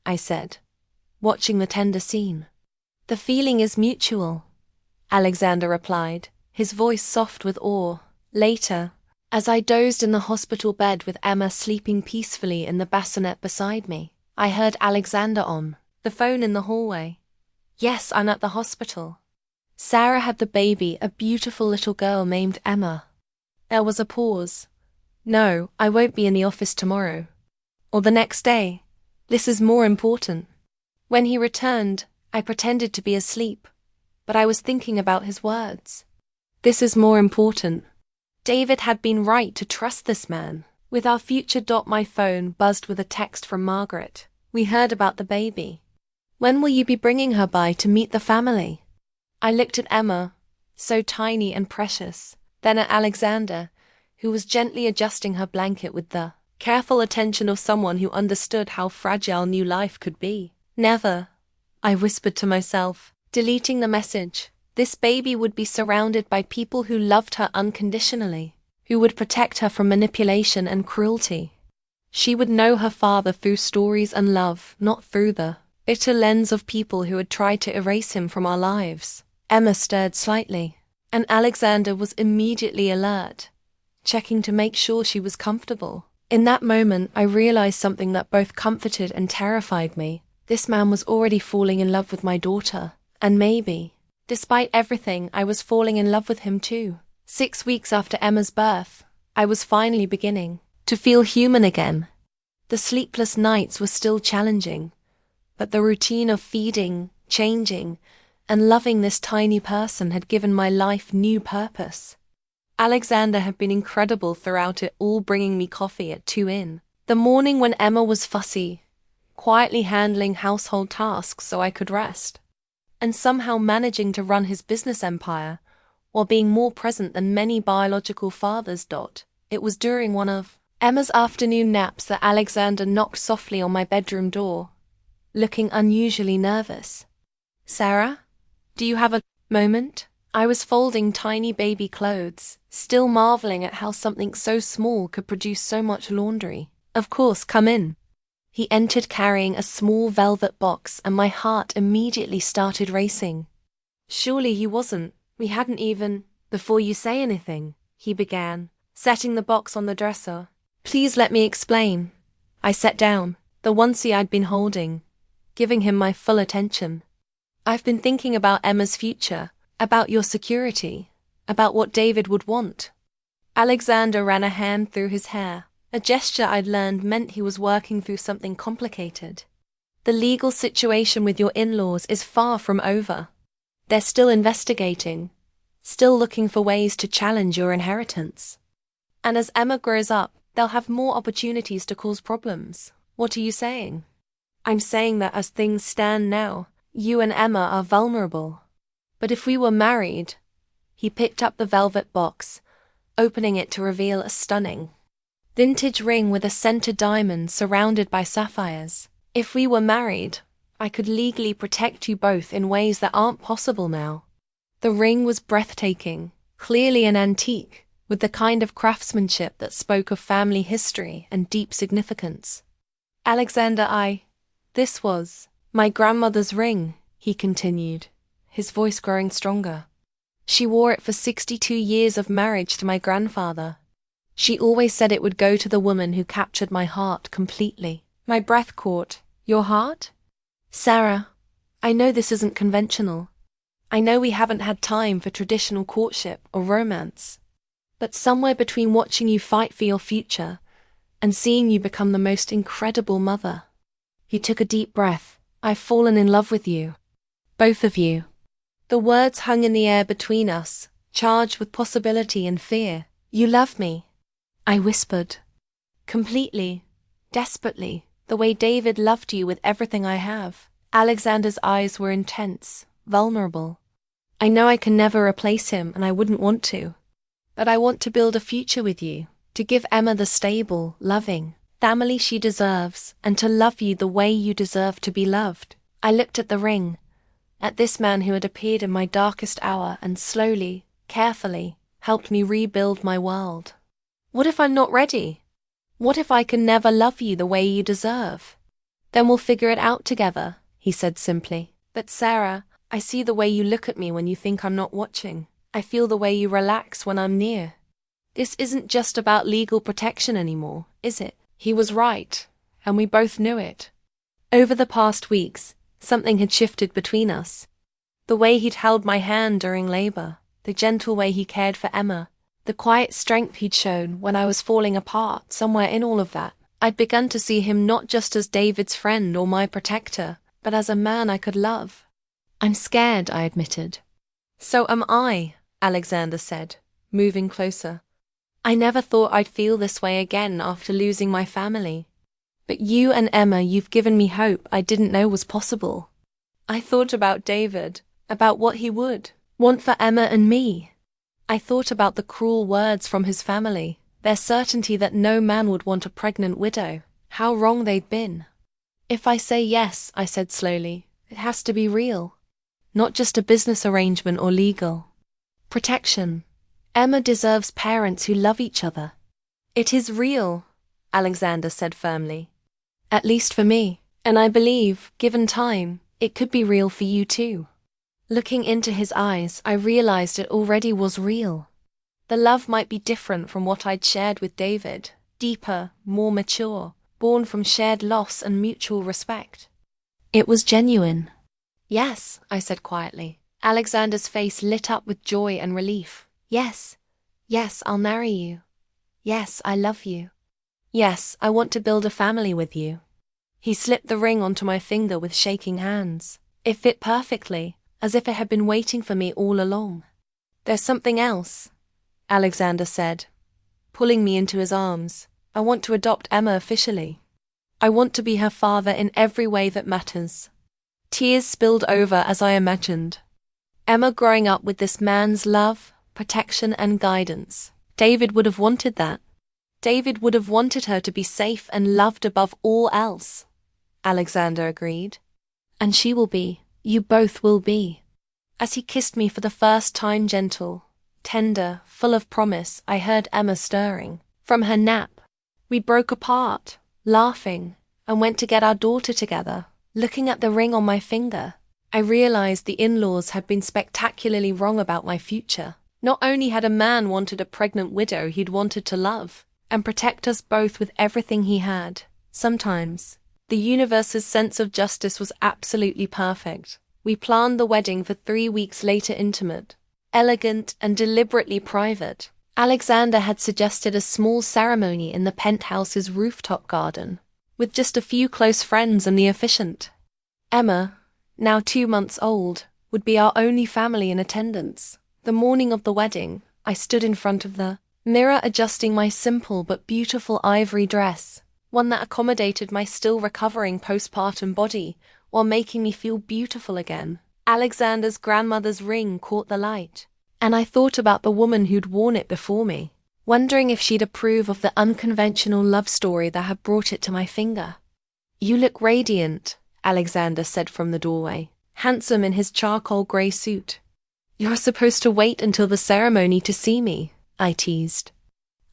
I said, watching the tender scene. "The feeling is mutual," Alexander replied, his voice soft with awe. Later, as I dozed in the hospital bed with Emma sleeping peacefully in the bassinet beside me, I heard Alexander on the phone in the hallway. "Yes, I'm at the hospital. Sarah had the baby, a beautiful little girl named Emma." There was a pause. "No, I won't be in the office tomorrow. Or the next day. This is more important." When he returned, I pretended to be asleep, but I was thinking about his words. This is more important. David had been right to trust this man. With our future. My phone buzzed with a text from Margaret. "We heard about the baby. When will you be bringing her by to meet the family?" I looked at Emma, so tiny and precious, then at Alexander, who was gently adjusting her blanket with the careful attention of someone who understood how fragile new life could be. "Never," I whispered to myself, deleting the message. This baby would be surrounded by people who loved her unconditionally, who would protect her from manipulation and cruelty. She would know her father through stories and love, not through the bitter lens of people who had tried to erase him from our lives. Emma stirred slightly, and Alexander was immediately alert, checking to make sure she was comfortable. In that moment, I realized something that both comforted and terrified me. This man was already falling in love with my daughter, and maybe, despite everything, I was falling in love with him too. 6 weeks after Emma's birth, I was finally beginning to feel human again. The sleepless nights were still challenging, but the routine of feeding, changing, and loving this tiny person had given my life new purpose. Alexander had been incredible throughout it all, bringing me coffee at 2 in the morning when Emma was fussy, quietly handling household tasks so I could rest, and somehow managing to run his business empire while being more present than many biological fathers. It was during one of Emma's afternoon naps that Alexander knocked softly on my bedroom door, looking unusually nervous. "Sarah, do you have a moment?" I was folding tiny baby clothes, still marveling at how something so small could produce so much laundry. "Of course, come in." He entered carrying a small velvet box, and my heart immediately started racing. "Surely he wasn't. We hadn't even..." "Before you say anything," he began, setting the box on the dresser. "Please let me explain." I sat down, the onesie I'd been holding, giving him my full attention. "I've been thinking about Emma's future, about your security, about what David would want." Alexander ran a hand through his hair, a gesture I'd learned meant he was working through something complicated. "The legal situation with your in-laws is far from over. They're still investigating, still looking for ways to challenge your inheritance. And as Emma grows up, they'll have more opportunities to cause problems." "What are you saying?" "I'm saying that as things stand now, you and Emma are vulnerable. But if we were married..." He picked up the velvet box, opening it to reveal a stunning vintage ring with a center diamond surrounded by sapphires. "If we were married, I could legally protect you both in ways that aren't possible now." The ring was breathtaking, clearly an antique, with the kind of craftsmanship that spoke of family history and deep significance. "Alexander, this was my grandmother's ring," he continued, his voice growing stronger. "She wore it for 62 years of marriage to my grandfather. She always said it would go to the woman who captured my heart completely." My breath caught. "Your heart?" "Sarah, I know this isn't conventional. I know we haven't had time for traditional courtship or romance. But somewhere between watching you fight for your future and seeing you become the most incredible mother." He took a deep breath. "I've fallen in love with you. Both of you." The words hung in the air between us, charged with possibility and fear. "You love me," I whispered. "Completely, desperately, the way David loved you with everything I have." Alexander's eyes were intense, vulnerable. "I know I can never replace him, and I wouldn't want to. But I want to build a future with you, to give Emma the stable, loving family she deserves, and to love you the way you deserve to be loved." I looked at the ring, at this man who had appeared in my darkest hour and slowly, carefully, helped me rebuild my world. "What if I'm not ready? What if I can never love you the way you deserve?" "Then we'll figure it out together," he said simply. "But Sarah, I see the way you look at me when you think I'm not watching. I feel the way you relax when I'm near. This isn't just about legal protection anymore, is it?" He was right, and we both knew it. Over the past weeks, something had shifted between us. The way he'd held my hand during labor, the gentle way he cared for Emma, the quiet strength he'd shown when I was falling apart. Somewhere in all of that, I'd begun to see him not just as David's friend or my protector, but as a man I could love. "I'm scared," I admitted. "So am I," Alexander said, moving closer. "I never thought I'd feel this way again after losing my family. But you and Emma, you've given me hope I didn't know was possible." I thought about David, about what he would want for Emma and me. I thought about the cruel words from his family, their certainty that no man would want a pregnant widow, how wrong they'd been. "If I say yes," I said slowly, "it has to be real. Not just a business arrangement or legal. Protection. Emma deserves parents who love each other." "It is real," Alexander said firmly. "At least for me, and I believe, given time, it could be real for you too." Looking into his eyes, I realized it already was real. The love might be different from what I'd shared with David, deeper, more mature, born from shared loss and mutual respect. It was genuine. "Yes," I said quietly. Alexander's face lit up with joy and relief. "Yes. Yes, I'll marry you. Yes, I love you. Yes, I want to build a family with you." He slipped the ring onto my finger with shaking hands. It fit perfectly, as if it had been waiting for me all along. "There's something else," Alexander said, pulling me into his arms. "I want to adopt Emma officially. I want to be her father in every way that matters." Tears spilled over as I imagined. Emma growing up with this man's love, protection, and guidance. David would have wanted that. David would have wanted her to be safe and loved above all else, Alexander agreed. "And she will be. You both will be." As he kissed me for the first time, gentle, tender, full of promise, I heard Emma stirring from her nap. We broke apart, laughing, and went to get our daughter together. Looking at the ring on my finger, I realized the in-laws had been spectacularly wrong about my future. Not only had a man wanted a pregnant widow he'd wanted to love and protect us both with everything he had, sometimes the universe's sense of justice was absolutely perfect. We planned the wedding for 3 weeks later, intimate, elegant, and deliberately private. Alexander had suggested a small ceremony in the penthouse's rooftop garden, with just a few close friends and the officiant. Emma, now 2 months old, would be our only family in attendance. The morning of the wedding, I stood in front of the mirror adjusting my simple but beautiful ivory dress, one that accommodated my still recovering postpartum body while making me feel beautiful again. Alexander's grandmother's ring caught the light, and I thought about the woman who'd worn it before me, wondering if she'd approve of the unconventional love story that had brought it to my finger. "You look radiant," Alexander said from the doorway, handsome in his charcoal grey suit. "You're supposed to wait until the ceremony to see me," I teased.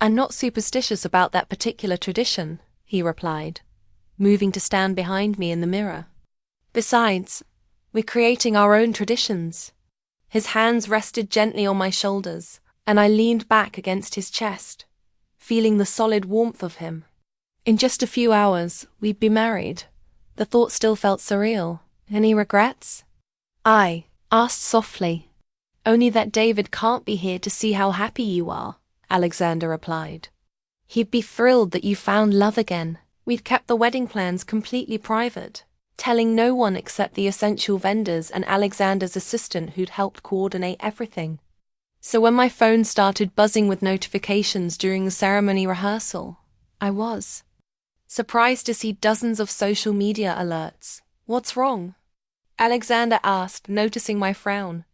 "I'm not superstitious about that particular tradition," he replied, moving to stand behind me in the mirror. "Besides, we're creating our own traditions." His hands rested gently on my shoulders, and I leaned back against his chest, feeling the solid warmth of him. In just a few hours, we'd be married. The thought still felt surreal. "Any regrets?" I asked softly. "Only that David can't be here to see how happy you are," Alexander replied. He'd be thrilled that you found love again. We'd kept the wedding plans completely private, telling no one except the essential vendors and Alexander's assistant who'd helped coordinate everything. So when my phone started buzzing with notifications during the ceremony rehearsal, I was surprised to see dozens of social media alerts. "What's wrong?" Alexander asked, noticing my frown.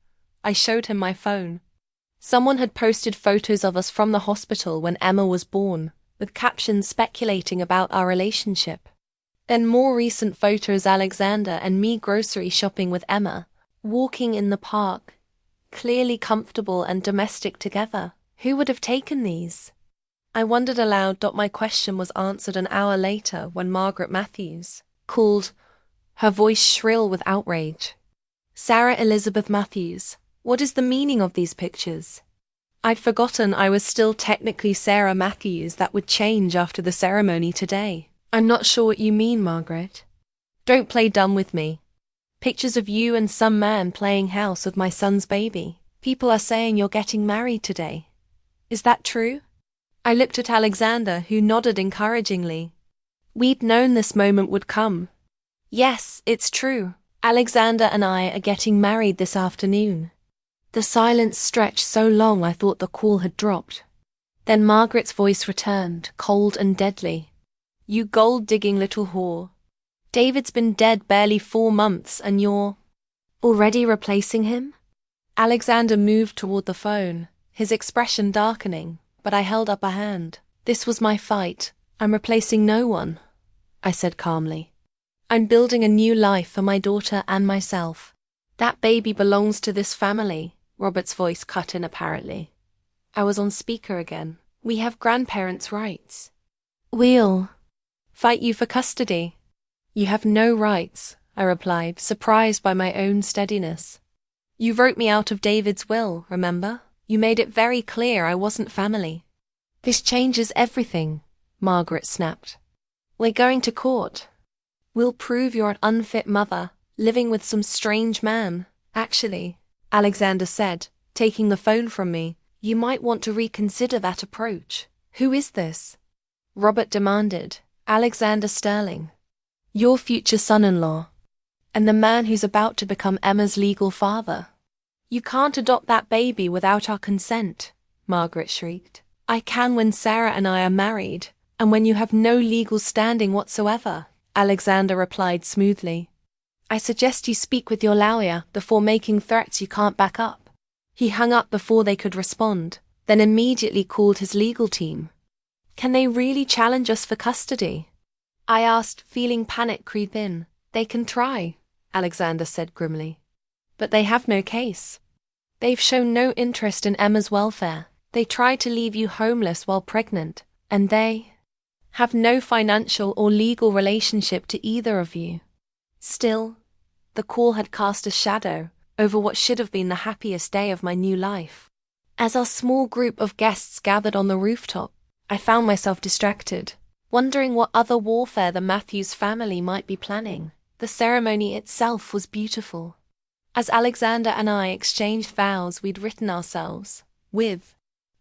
I showed him my phone. Someone had posted photos of us from the hospital when Emma was born, with captions speculating about our relationship. Then more recent photos Alexander and me grocery shopping with Emma, walking in the park, clearly comfortable and domestic together. Who would have taken these? I wondered aloud. My question was answered an hour later when Margaret Matthews called, her voice shrill with outrage. "Sarah Elizabeth Matthews, what is the meaning of these pictures?" I'd forgotten I was still technically Sarah Matthews. That would change after the ceremony today. "I'm not sure what you mean, Margaret." "Don't play dumb with me. Pictures of you and some man playing house with my son's baby. People are saying you're getting married today. Is that true?" I looked at Alexander, who nodded encouragingly. We'd known this moment would come. "Yes, it's true. Alexander and I are getting married this afternoon." The silence stretched so long I thought the call had dropped. Then Margaret's voice returned, cold and deadly. "You gold-digging little whore. David's been dead barely 4 months and you're already replacing him?" Alexander moved toward the phone, his expression darkening, but I held up a hand. "This was my fight. I'm replacing no one," I said calmly. "I'm building a new life for my daughter and myself. That baby belongs to this family," Robert's voice cut in apparently. I was on speaker again. "We have grandparents' rights. We'll fight you for custody." "You have no rights," I replied, surprised by my own steadiness. "You wrote me out of David's will, remember? You made it very clear I wasn't family." "This changes everything," Margaret snapped. "We're going to court. We'll prove you're an unfit mother, living with some strange man. Actually," Alexander said, taking the phone from me, "you might want to reconsider that approach." "Who is this?" Robert demanded. "Alexander Sterling. Your future son-in-law. And the man who's about to become Emma's legal father." "You can't adopt that baby without our consent," Margaret shrieked. "I can when Sarah and I are married, and when you have no legal standing whatsoever," Alexander replied smoothly. "I suggest you speak with your lawyer before making threats you can't back up." He hung up before they could respond, then immediately called his legal team. "Can they really challenge us for custody?" I asked, feeling panic creep in. "They can try," Alexander said grimly. "But they have no case. They've shown no interest in Emma's welfare. They tried to leave you homeless while pregnant, and they have no financial or legal relationship to either of you." Still, the call had cast a shadow over what should have been the happiest day of my new life. As our small group of guests gathered on the rooftop, I found myself distracted, wondering what other warfare the Matthews family might be planning. The ceremony itself was beautiful. As Alexander and I exchanged vows we'd written ourselves, with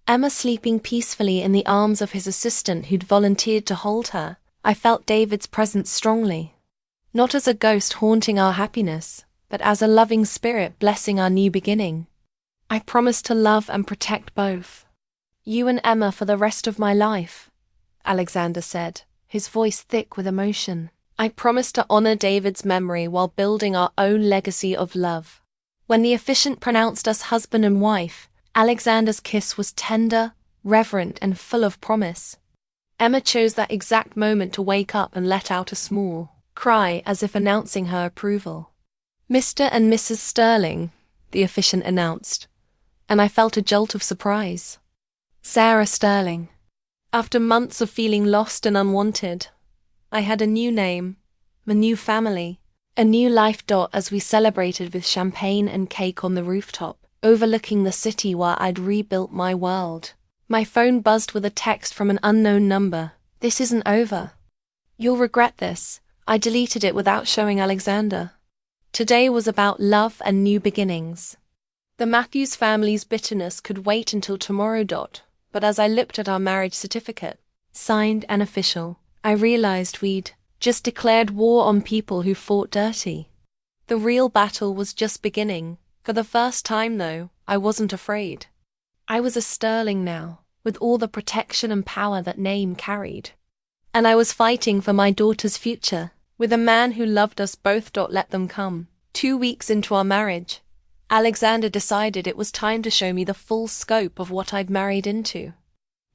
Emma sleeping peacefully in the arms of his assistant who'd volunteered to hold her, I felt David's presence strongly. Not as a ghost haunting our happiness, but as a loving spirit blessing our new beginning. "I promise to love and protect both you and Emma for the rest of my life," Alexander said, his voice thick with emotion. "I promise to honor David's memory while building our own legacy of love." When the officiant pronounced us husband and wife, Alexander's kiss was tender, reverent, and full of promise. Emma chose that exact moment to wake up and let out a small cry as if announcing her approval. "Mr. and Mrs. Sterling," the officiant announced, and I felt a jolt of surprise. Sarah Sterling. After months of feeling lost and unwanted, I had a new name, a new family, a new life. As we celebrated with champagne and cake on the rooftop, overlooking the city where I'd rebuilt my world, my phone buzzed with a text from an unknown number. "This isn't over. You'll regret this." I deleted it without showing Alexander. Today was about love and new beginnings. The Matthews family's bitterness could wait until tomorrow. But as I looked at our marriage certificate, Signed and official. I realized we'd just declared war on people who fought dirty. The real battle was just beginning. For the first time, though, I wasn't afraid. I was a Sterling now, with all the protection and power that name carried. And I was fighting for my daughter's future, with a man who loved us both. Let them come. 2 weeks into our marriage, Alexander decided it was time to show me the full scope of what I'd married into.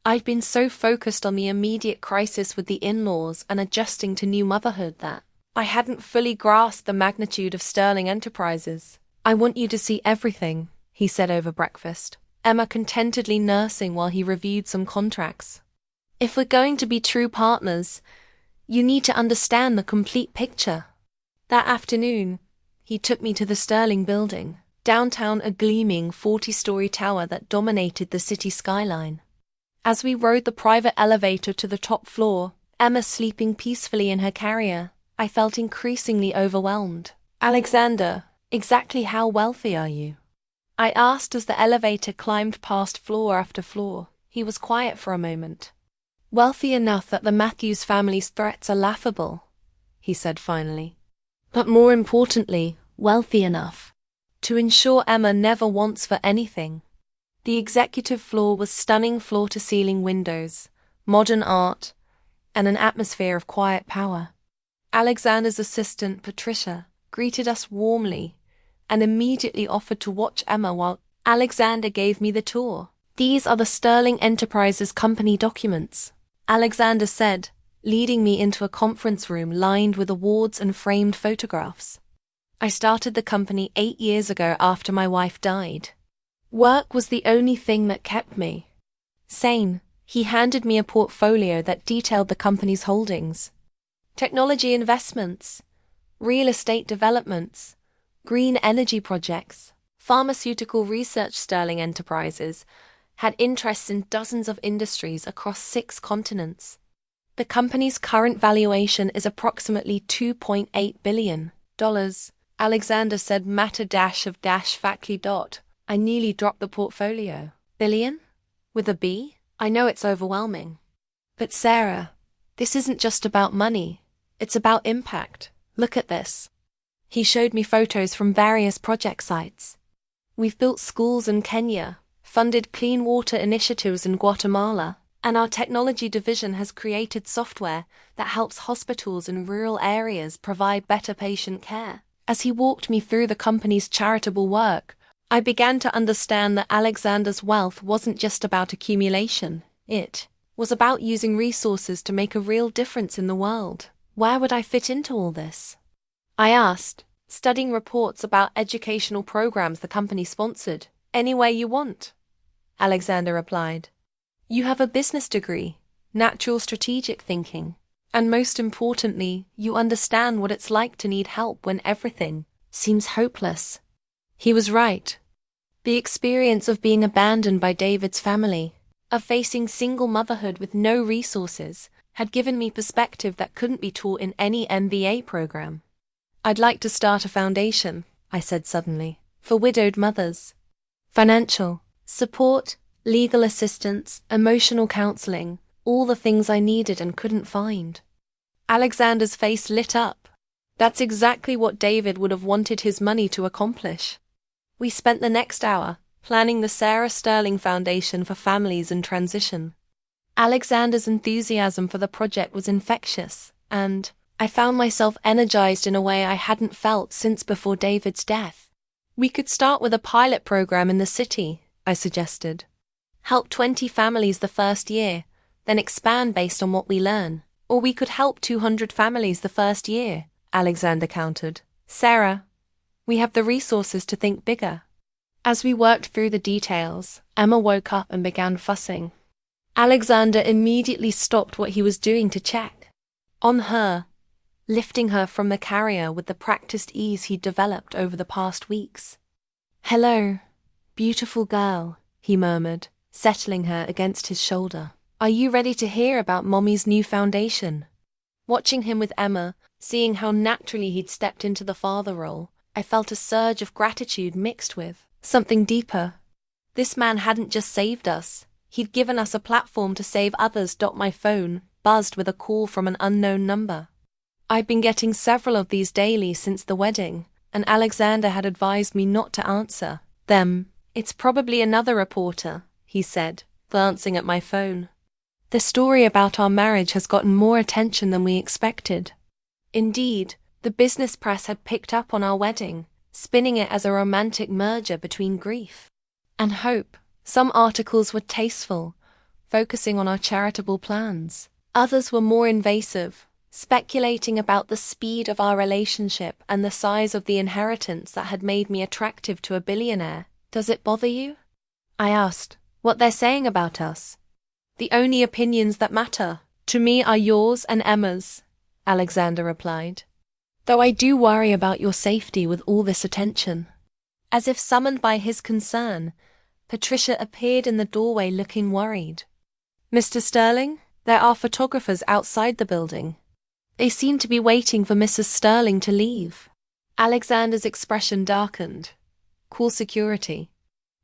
I'd been so focused on the immediate crisis with the in-laws and adjusting to new motherhood that I hadn't fully grasped the magnitude of Sterling Enterprises. "I want you to see everything," he said over breakfast, Emma contentedly nursing while he reviewed some contracts. "If we're going to be true partners, you need to understand the complete picture." That afternoon, he took me to the Sterling building, downtown, a gleaming 40-story tower that dominated the city skyline. As we rode the private elevator to the top floor, Emma sleeping peacefully in her carrier, I felt increasingly overwhelmed. "Alexander, exactly how wealthy are you?" I asked as the elevator climbed past floor after floor. He was quiet for a moment. "Wealthy enough that the Matthews family's threats are laughable," he said finally. "But more importantly, wealthy enough to ensure Emma never wants for anything." The executive floor was stunning floor-to-ceiling windows, modern art, and an atmosphere of quiet power. Alexander's assistant, Patricia, greeted us warmly and immediately offered to watch Emma while Alexander gave me the tour. "These are the Sterling Enterprises company documents," Alexander said, leading me into a conference room lined with awards and framed photographs. "I started the company 8 years ago after my wife died. Work was the only thing that kept me sane." He handed me a portfolio that detailed the company's holdings: technology investments, real estate developments, green energy projects, pharmaceutical research. Sterling Enterprises had interests in dozens of industries across 6 continents. The company's current valuation is approximately $2.8 billion, Alexander said, factly. I nearly dropped the portfolio. "Billion? With a B? I know it's overwhelming. But Sarah, this isn't just about money. It's about impact. Look at this." He showed me photos from various project sites. "We've built schools in Kenya, funded clean water initiatives in Guatemala, and our technology division has created software that helps hospitals in rural areas provide better patient care." As he walked me through the company's charitable work, I began to understand that Alexander's wealth wasn't just about accumulation. It was about using resources to make a real difference in the world. Where would I fit into all this? I asked, studying reports about educational programs the company sponsored. "Anywhere you want," Alexander replied. "You have a business degree, natural strategic thinking, and most importantly, you understand what it's like to need help when everything seems hopeless." He was right. The experience of being abandoned by David's family, of facing single motherhood with no resources, had given me perspective that couldn't be taught in any MBA program. "I'd like to start a foundation," I said suddenly, "for widowed mothers. Financial support, legal assistance, emotional counseling, all the things I needed and couldn't find." Alexander's face lit up. That's exactly what David would have wanted his money to accomplish. We spent the next hour planning the Sarah Sterling Foundation for Families in Transition. Alexander's enthusiasm for the project was infectious, and I found myself energized in a way I hadn't felt since before David's death. "We could start with a pilot program in the city," I suggested. "Help 20 families the first year, then expand based on what we learn. Or we could help 200 families the first year," Alexander countered. "Sarah, we have the resources to think bigger." As we worked through the details, Emma woke up and began fussing. Alexander immediately stopped what he was doing to check on her, lifting her from the carrier with the practiced ease he'd developed over the past weeks. "Hello, beautiful girl," he murmured, settling her against his shoulder. "Are you ready to hear about Mommy's new foundation?" Watching him with Emma, seeing how naturally he'd stepped into the father role, I felt a surge of gratitude mixed with something deeper. This man hadn't just saved us, He'd given us a platform to save others. My phone buzzed with a call from an unknown number. I'd been getting several of these daily since the wedding, and Alexander had advised me not to answer them. "It's probably another reporter," he said, glancing at my phone. "The story about our marriage has gotten more attention than we expected." Indeed, the business press had picked up on our wedding, spinning it as a romantic merger between grief and hope. Some articles were tasteful, focusing on our charitable plans. Others were more invasive, speculating about the speed of our relationship and the size of the inheritance that had made me attractive to a billionaire. "Does it bother you?" I asked. "What they're saying about us?" "The only opinions that matter to me are yours and Emma's," Alexander replied. "Though I do worry about your safety with all this attention." As if summoned by his concern, Patricia appeared in the doorway looking worried. "Mr. Sterling, there are photographers outside the building. They seem to be waiting for Mrs. Sterling to leave." Alexander's expression darkened. "Call security.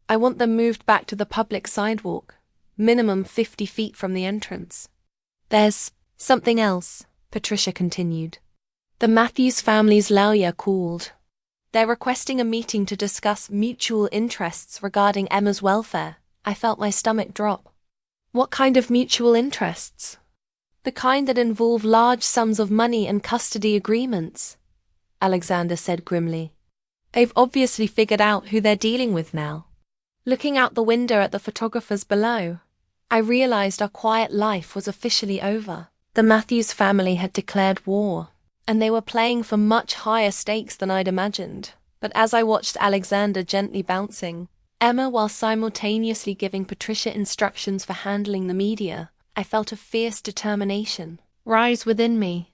I want them moved back to the public sidewalk, minimum 50 feet from the entrance." "There's something else," Patricia continued. "The Matthews family's lawyer called. They're requesting a meeting to discuss mutual interests regarding Emma's welfare." I felt my stomach drop. "What kind of mutual interests?" "The kind that involve large sums of money and custody agreements," Alexander said grimly. "They've obviously figured out who they're dealing with now." Looking out the window at the photographers below, I realized our quiet life was officially over. The Matthews family had declared war, and they were playing for much higher stakes than I'd imagined. But as I watched Alexander gently bouncing Emma while simultaneously giving Patricia instructions for handling the media, I felt a fierce determination rise within me.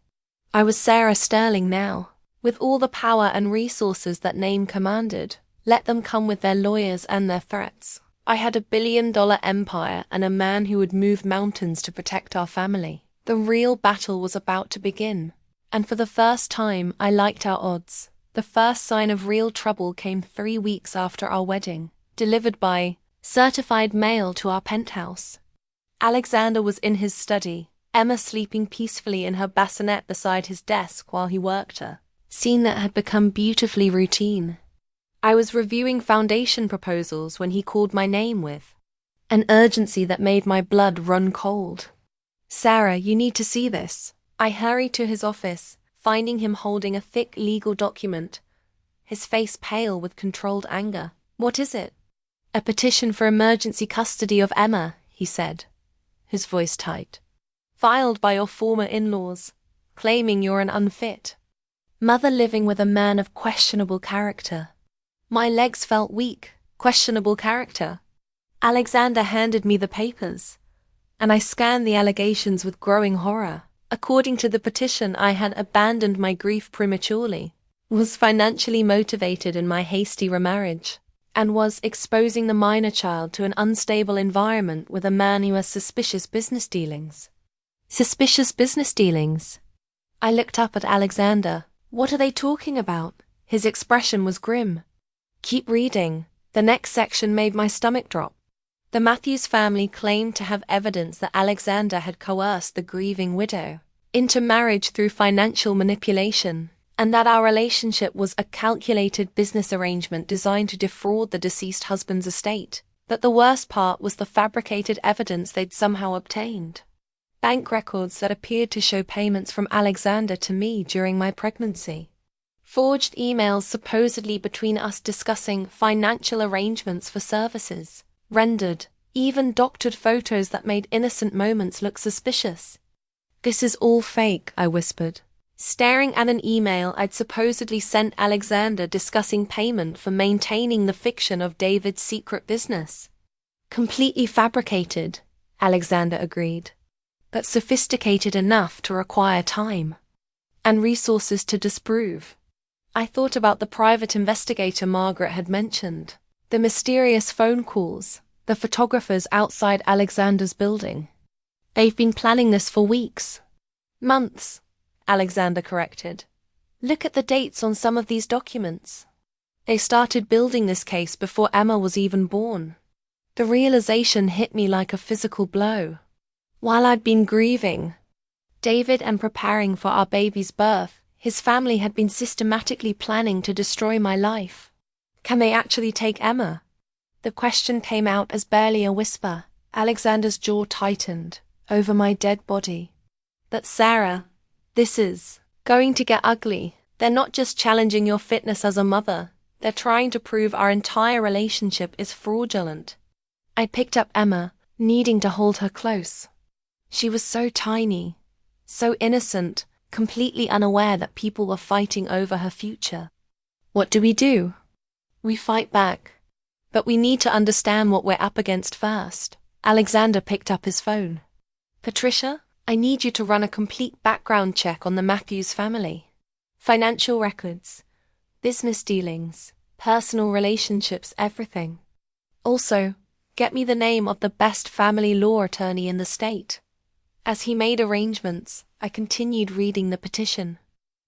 I was Sarah Sterling now, with all the power and resources that name commanded. Let them come with their lawyers and their threats. I had $1 billion empire and a man who would move mountains to protect our family. The real battle was about to begin. And for the first time, I liked our odds. The first sign of real trouble came 3 weeks after our wedding, delivered by certified mail to our penthouse. Alexander was in his study, Emma sleeping peacefully in her bassinet beside his desk while he worked her. Scene that had become beautifully routine. I was reviewing foundation proposals when he called my name with an urgency that made my blood run cold. "Sarah, you need to see this." I hurried to his office, finding him holding a thick legal document, his face pale with controlled anger. "What is it?" "A petition for emergency custody of Emma," he said, his voice tight. "Filed by your former in-laws, claiming you're an unfit mother living with a man of questionable character." My legs felt weak. Questionable character. Alexander handed me the papers, and I scanned the allegations with growing horror. According to the petition, I had abandoned my grief prematurely, was financially motivated in my hasty remarriage, and was exposing the minor child to an unstable environment with a man who has suspicious business dealings. Suspicious business dealings? I looked up at Alexander. "What are they talking about?" His expression was grim. "Keep reading." The next section made my stomach drop. The Matthews family claimed to have evidence that Alexander had coerced the grieving widow into marriage through financial manipulation, and that our relationship was a calculated business arrangement designed to defraud the deceased husband's estate. But the worst part was the fabricated evidence they'd somehow obtained. Bank records that appeared to show payments from Alexander to me during my pregnancy. Forged emails supposedly between us discussing financial arrangements for services. Rendered, even doctored photos that made innocent moments look suspicious. "This is all fake," I whispered, staring at an email I'd supposedly sent Alexander discussing payment for maintaining the fiction of David's secret business. "Completely fabricated," Alexander agreed, "but sophisticated enough to require time and resources to disprove." I thought about the private investigator Margaret had mentioned, the mysterious phone calls, the photographers outside Alexander's building. "They've been planning this for weeks." "Months," Alexander corrected. "Look at the dates on some of these documents. They started building this case before Emma was even born." The realization hit me like a physical blow. While I'd been grieving David and preparing for our baby's birth, his family had been systematically planning to destroy my life. Can they actually take Emma? The question came out as barely a whisper. Alexander's jaw tightened over my dead body. But Sarah, this is going to get ugly. They're not just challenging your fitness as a mother. They're trying to prove our entire relationship is fraudulent. I picked up Emma, needing to hold her close. She was so tiny, so innocent, completely unaware that people were fighting over her future. What do? We fight back. But we need to understand what we're up against first. Alexander picked up his phone. Patricia, I need you to run a complete background check on the Matthews family. Financial records, business dealings, personal relationships, everything. Also, get me the name of the best family law attorney in the state. As he made arrangements, I continued reading the petition.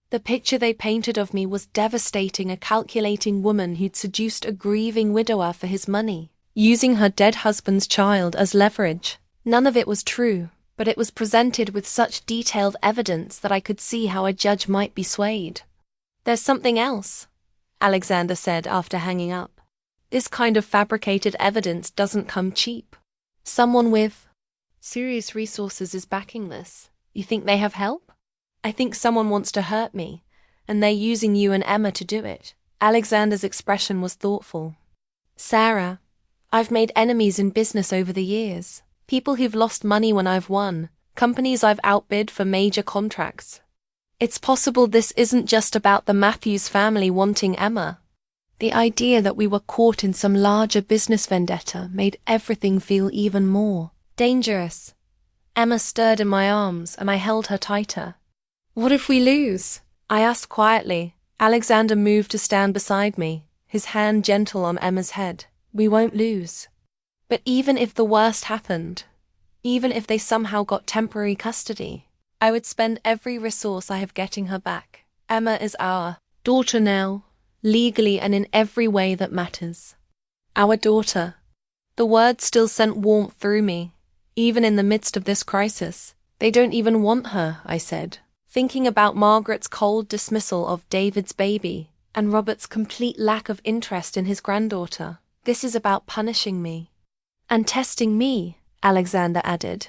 The picture they painted of me was devastating, a calculating woman who'd seduced a grieving widower for his money, using her dead husband's child as leverage. None of it was true, but it was presented with such detailed evidence that I could see how a judge might be swayed. There's something else, Alexander said after hanging up. This kind of fabricated evidence doesn't come cheap. Someone with serious resources is backing this. You think they have help? I think someone wants to hurt me, and they're using you and Emma to do it. Alexander's expression was thoughtful. Sarah, I've made enemies in business over the years. People who've lost money when I've won. Companies I've outbid for major contracts. It's possible this isn't just about the Matthews family wanting Emma. The idea that we were caught in some larger business vendetta made everything feel even more dangerous. Emma stirred in my arms, and I held her tighter. What if we lose? I asked quietly. Alexander moved to stand beside me, his hand gentle on Emma's head. We won't lose. But even if the worst happened, even if they somehow got temporary custody, I would spend every resource I have getting her back. Emma is our daughter now, legally and in every way that matters. Our daughter. The word still sent warmth through me, even in the midst of this crisis. They don't even want her, I said, thinking about Margaret's cold dismissal of David's baby and Robert's complete lack of interest in his granddaughter. This is about punishing me. And testing me, Alexander added.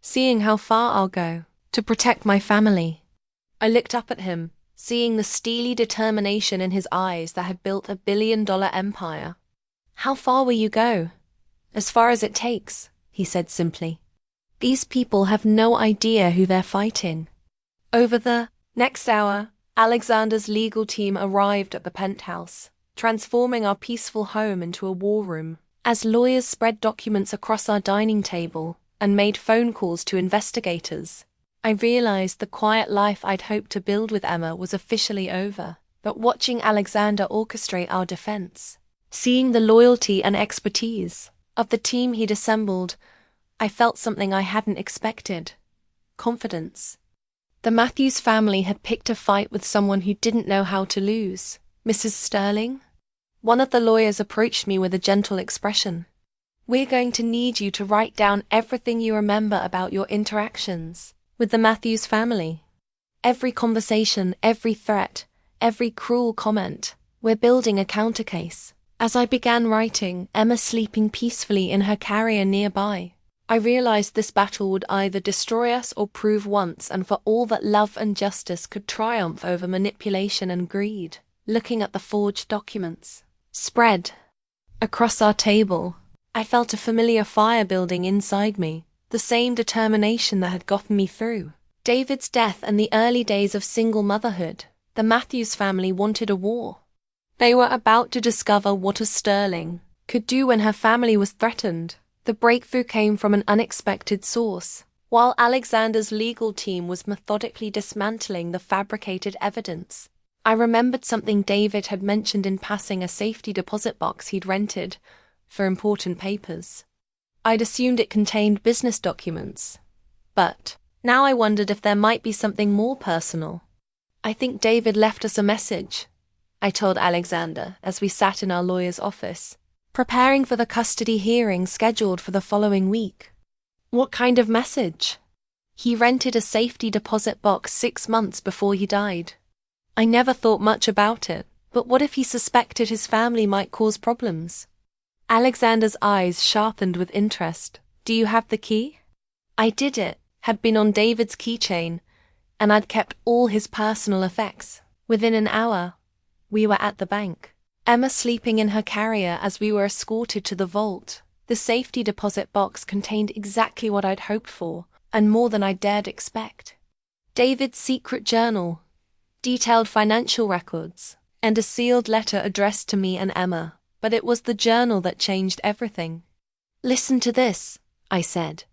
Seeing how far I'll go to protect my family. I looked up at him, seeing the steely determination in his eyes that had built $1 billion empire. How far will you go? As far as it takes, he said simply. These people have no idea who they're fighting. Over the next hour, Alexander's legal team arrived at the penthouse, transforming our peaceful home into a war room. As lawyers spread documents across our dining table and made phone calls to investigators, I realized the quiet life I'd hoped to build with Emma was officially over. But watching Alexander orchestrate our defense, seeing the loyalty and expertise of the team he'd assembled, I felt something I hadn't expected. Confidence. The Matthews family had picked a fight with someone who didn't know how to lose. Mrs. Sterling? One of the lawyers approached me with a gentle expression. We're going to need you to write down everything you remember about your interactions with the Matthews family. Every conversation, every threat, every cruel comment. We're building a counter case. As I began writing, Emma sleeping peacefully in her carrier nearby, I realized this battle would either destroy us or prove once and for all that love and justice could triumph over manipulation and greed. Looking at the forged documents spread across our table, I felt a familiar fire building inside me, the same determination that had gotten me through David's death and the early days of single motherhood. The Matthews family wanted a war. They were about to discover what a Sterling could do when her family was threatened. The breakthrough came from an unexpected source. While Alexander's legal team was methodically dismantling the fabricated evidence, I remembered something David had mentioned in passing, a safety deposit box he'd rented for important papers. I'd assumed it contained business documents, but now I wondered if there might be something more personal. I think David left us a message, I told Alexander as we sat in our lawyer's office. preparing for the custody hearing scheduled for the following week. What kind of message? He rented a safety deposit box 6 months before he died. I never thought much about it, but what if he suspected his family might cause problems? Alexander's eyes sharpened with interest. Do you have the key? I did. It had been on David's keychain, and I'd kept all his personal effects. Within an hour, we were at the bank. Emma sleeping in her carrier as we were escorted to the vault. The safety deposit box contained exactly what I'd hoped for, and more than I dared expect. David's secret journal, detailed financial records, and a sealed letter addressed to me and Emma, but it was the journal that changed everything. Listen to this, I said,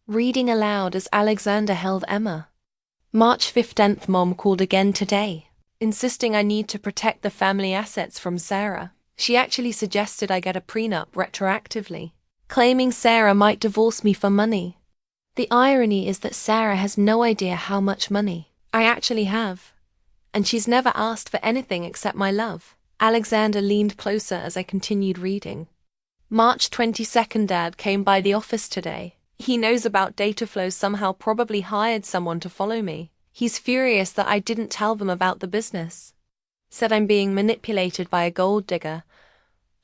reading aloud as Alexander held Emma. March 15th, Mom called again today, insisting I need to protect the family assets from Sarah. She actually suggested I get a prenup retroactively, claiming Sarah might divorce me for money. The irony is that Sarah has no idea how much money I actually have, and she's never asked for anything except my love. Alexander leaned closer as I continued reading. March 22nd, Dad came by the office today. He knows about data flows, somehow probably hired someone to follow me. He's furious that I didn't tell them about the business. Said I'm being manipulated by a gold digger,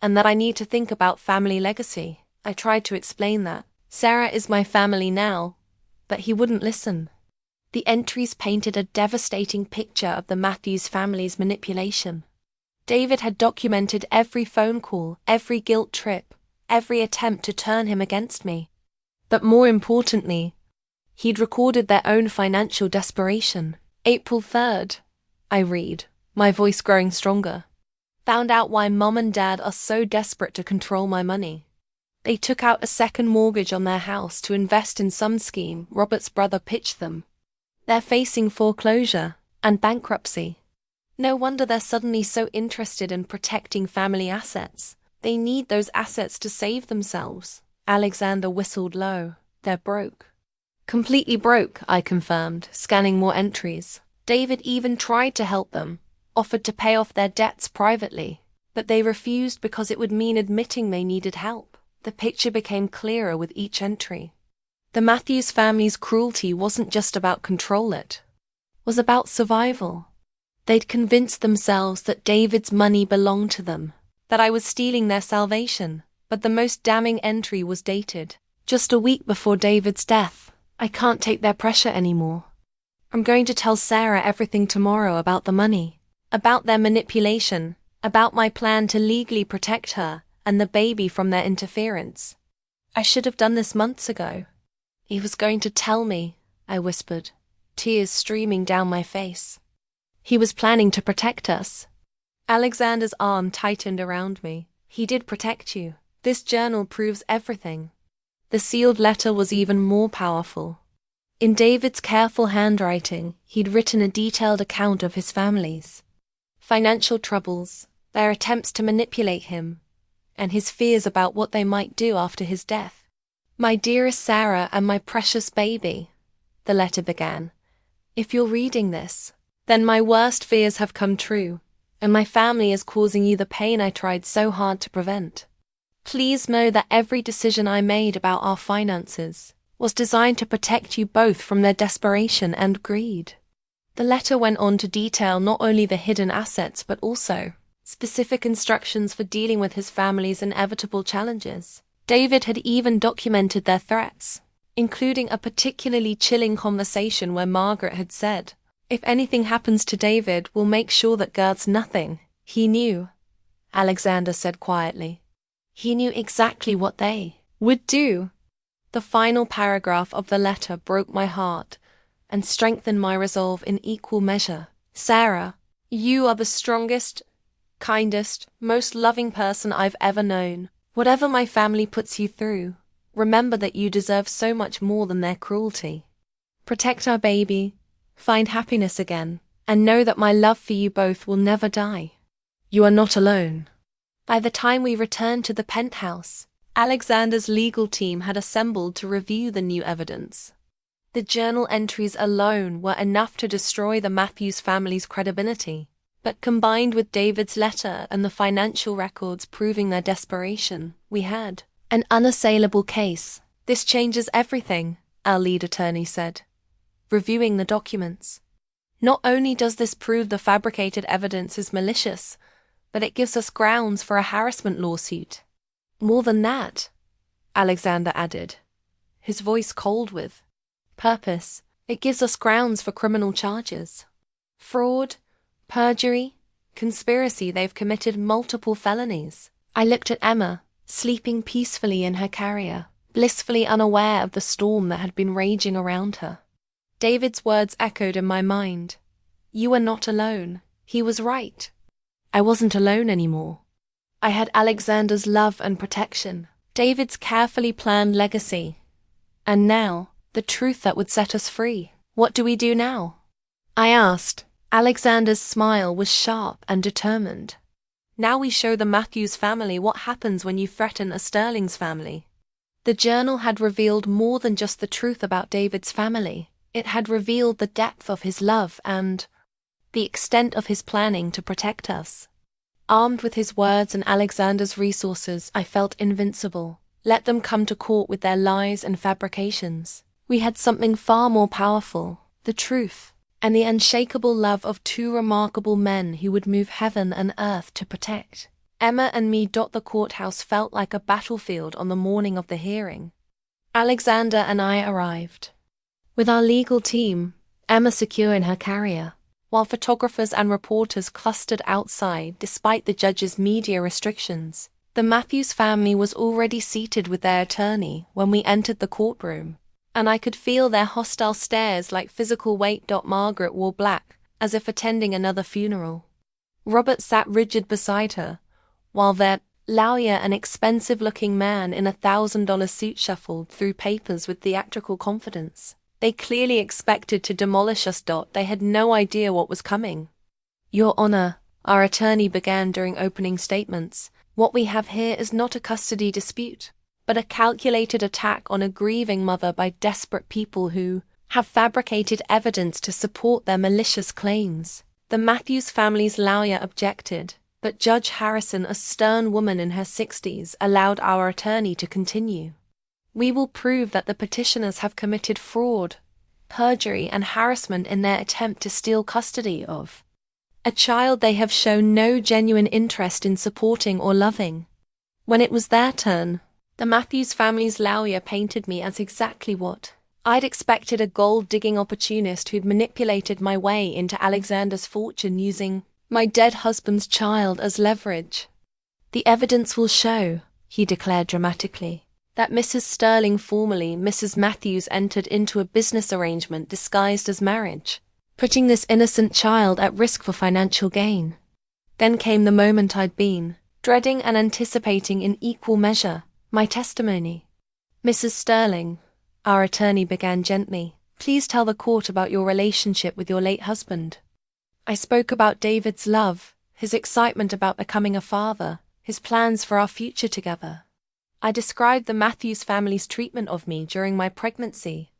and that I need to think about family legacy. I tried to explain that. Sarah is my family now, but he wouldn't listen. The entries painted a devastating picture of the Matthews family's manipulation. David had documented every phone call, every guilt trip, every attempt to turn him against me. But more importantly, he'd recorded their own financial desperation. April 3rd, I read, my voice growing stronger. Found out why Mom and Dad are so desperate to control my money. They took out a second mortgage on their house to invest in some scheme Robert's brother pitched them. They're facing foreclosure and bankruptcy. No wonder they're suddenly so interested in protecting family assets. They need those assets to save themselves. Alexander whistled low. They're broke. Completely broke, I confirmed, scanning more entries. David even tried to help them, offered to pay off their debts privately, but they refused because it would mean admitting they needed help. The picture became clearer with each entry. The Matthews family's cruelty wasn't just about control, it was about survival. They'd convinced themselves that David's money belonged to them, that I was stealing their salvation, but the most damning entry was dated just a week before David's death. I can't take their pressure anymore. I'm going to tell Sarah everything tomorrow about the money, about their manipulation, about my plan to legally protect her and the baby from their interference. I should have done this months ago. He was going to tell me, I whispered, tears streaming down my face. He was planning to protect us. Alexander's arm tightened around me. He did protect you. This journal proves everything. The sealed letter was even more powerful. In David's careful handwriting, he'd written a detailed account of his family's financial troubles, their attempts to manipulate him, and his fears about what they might do after his death. My dearest Sarah and my precious baby, the letter began. If you're reading this, then my worst fears have come true, and my family is causing you the pain I tried so hard to prevent. Please know that every decision I made about our finances was designed to protect you both from their desperation and greed. The letter went on to detail not only the hidden assets but also specific instructions for dealing with his family's inevitable challenges. David had even documented their threats, including a particularly chilling conversation where Margaret had said, "If anything happens to David, we'll make sure that Gert's nothing." He knew, Alexander said quietly. He knew exactly what they would do. The final paragraph of the letter broke my heart and strengthened my resolve in equal measure. Sarah, you are the strongest, kindest, most loving person I've ever known. Whatever my family puts you through, remember that you deserve so much more than their cruelty. Protect our baby, find happiness again, and know that my love for you both will never die. You are not alone. By the time we returned to the penthouse, Alexander's legal team had assembled to review the new evidence. The journal entries alone were enough to destroy the Matthews family's credibility. But combined with David's letter and the financial records proving their desperation, we had an unassailable case. "This changes everything," our lead attorney said, reviewing the documents. "Not only does this prove the fabricated evidence is malicious, but it gives us grounds for a harassment lawsuit." "More than that," Alexander added, his voice cold with purpose. "It gives us grounds for criminal charges. Fraud, perjury, conspiracy. They've committed multiple felonies." I looked at Emma, sleeping peacefully in her carrier, blissfully unaware of the storm that had been raging around her. David's words echoed in my mind. "You are not alone." He was right. I wasn't alone anymore. I had Alexander's love and protection, David's carefully planned legacy, and now, the truth that would set us free. "What do we do now?" I asked. Alexander's smile was sharp and determined. "Now we show the Matthews family what happens when you threaten a Sterling's family." The journal had revealed more than just the truth about David's family. It had revealed the depth of his love and the extent of his planning to protect us. Armed with his words and Alexander's resources, I felt invincible. Let them come to court with their lies and fabrications. We had something far more powerful, the truth, and the unshakable love of two remarkable men who would move heaven and earth to protect. Emma and me. The courthouse felt like a battlefield on the morning of the hearing. Alexander and I arrived, with our legal team, Emma secure in her carrier, while photographers and reporters clustered outside despite the judge's media restrictions. The Matthews family was already seated with their attorney when we entered the courtroom, and I could feel their hostile stares like physical weight. Margaret wore black, as if attending another funeral. Robert sat rigid beside her, while their lawyer, an expensive-looking man in a $1,000 suit, shuffled through papers with theatrical confidence. They clearly expected to demolish us. They had no idea what was coming. "Your Honor," our attorney began during opening statements, "what we have here is not a custody dispute, but a calculated attack on a grieving mother by desperate people who have fabricated evidence to support their malicious claims." The Matthews family's lawyer objected, but Judge Harrison, a stern woman in her 60s, allowed our attorney to continue. "We will prove that the petitioners have committed fraud, perjury, and harassment in their attempt to steal custody of a child they have shown no genuine interest in supporting or loving." When it was their turn, the Matthews family's lawyer painted me as exactly what I'd expected: a gold-digging opportunist who'd manipulated my way into Alexander's fortune using my dead husband's child as leverage. "The evidence will show," he declared dramatically, "that Mrs. Sterling, formerly Mrs. Matthews, entered into a business arrangement disguised as marriage, putting this innocent child at risk for financial gain." Then came the moment I'd been dreading and anticipating in equal measure, my testimony. "Mrs. Sterling," our attorney began gently, "please tell the court about your relationship with your late husband." I spoke about David's love, his excitement about becoming a father, his plans for our future together. I described the Matthews family's treatment of me during my pregnancy,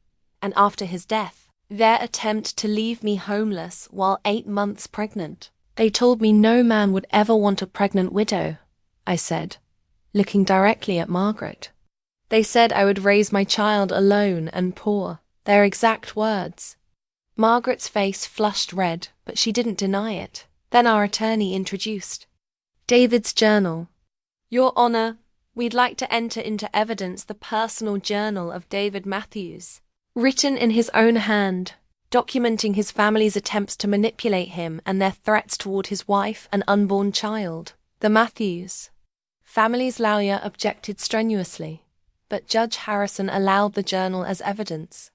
and after his death, their attempt to leave me homeless while 8 months pregnant. "They told me no man would ever want a pregnant widow," I said, looking directly at Margaret. "They said I would raise my child alone and poor," their exact words. Margaret's face flushed red, but she didn't deny it. Then our attorney introduced David's journal. "Your Honor, we'd like to enter into evidence the personal journal of David Matthews, written in his own hand, documenting his family's attempts to manipulate him and their threats toward his wife and unborn child." The Matthews family's lawyer objected strenuously, but Judge Harrison allowed the journal as evidence.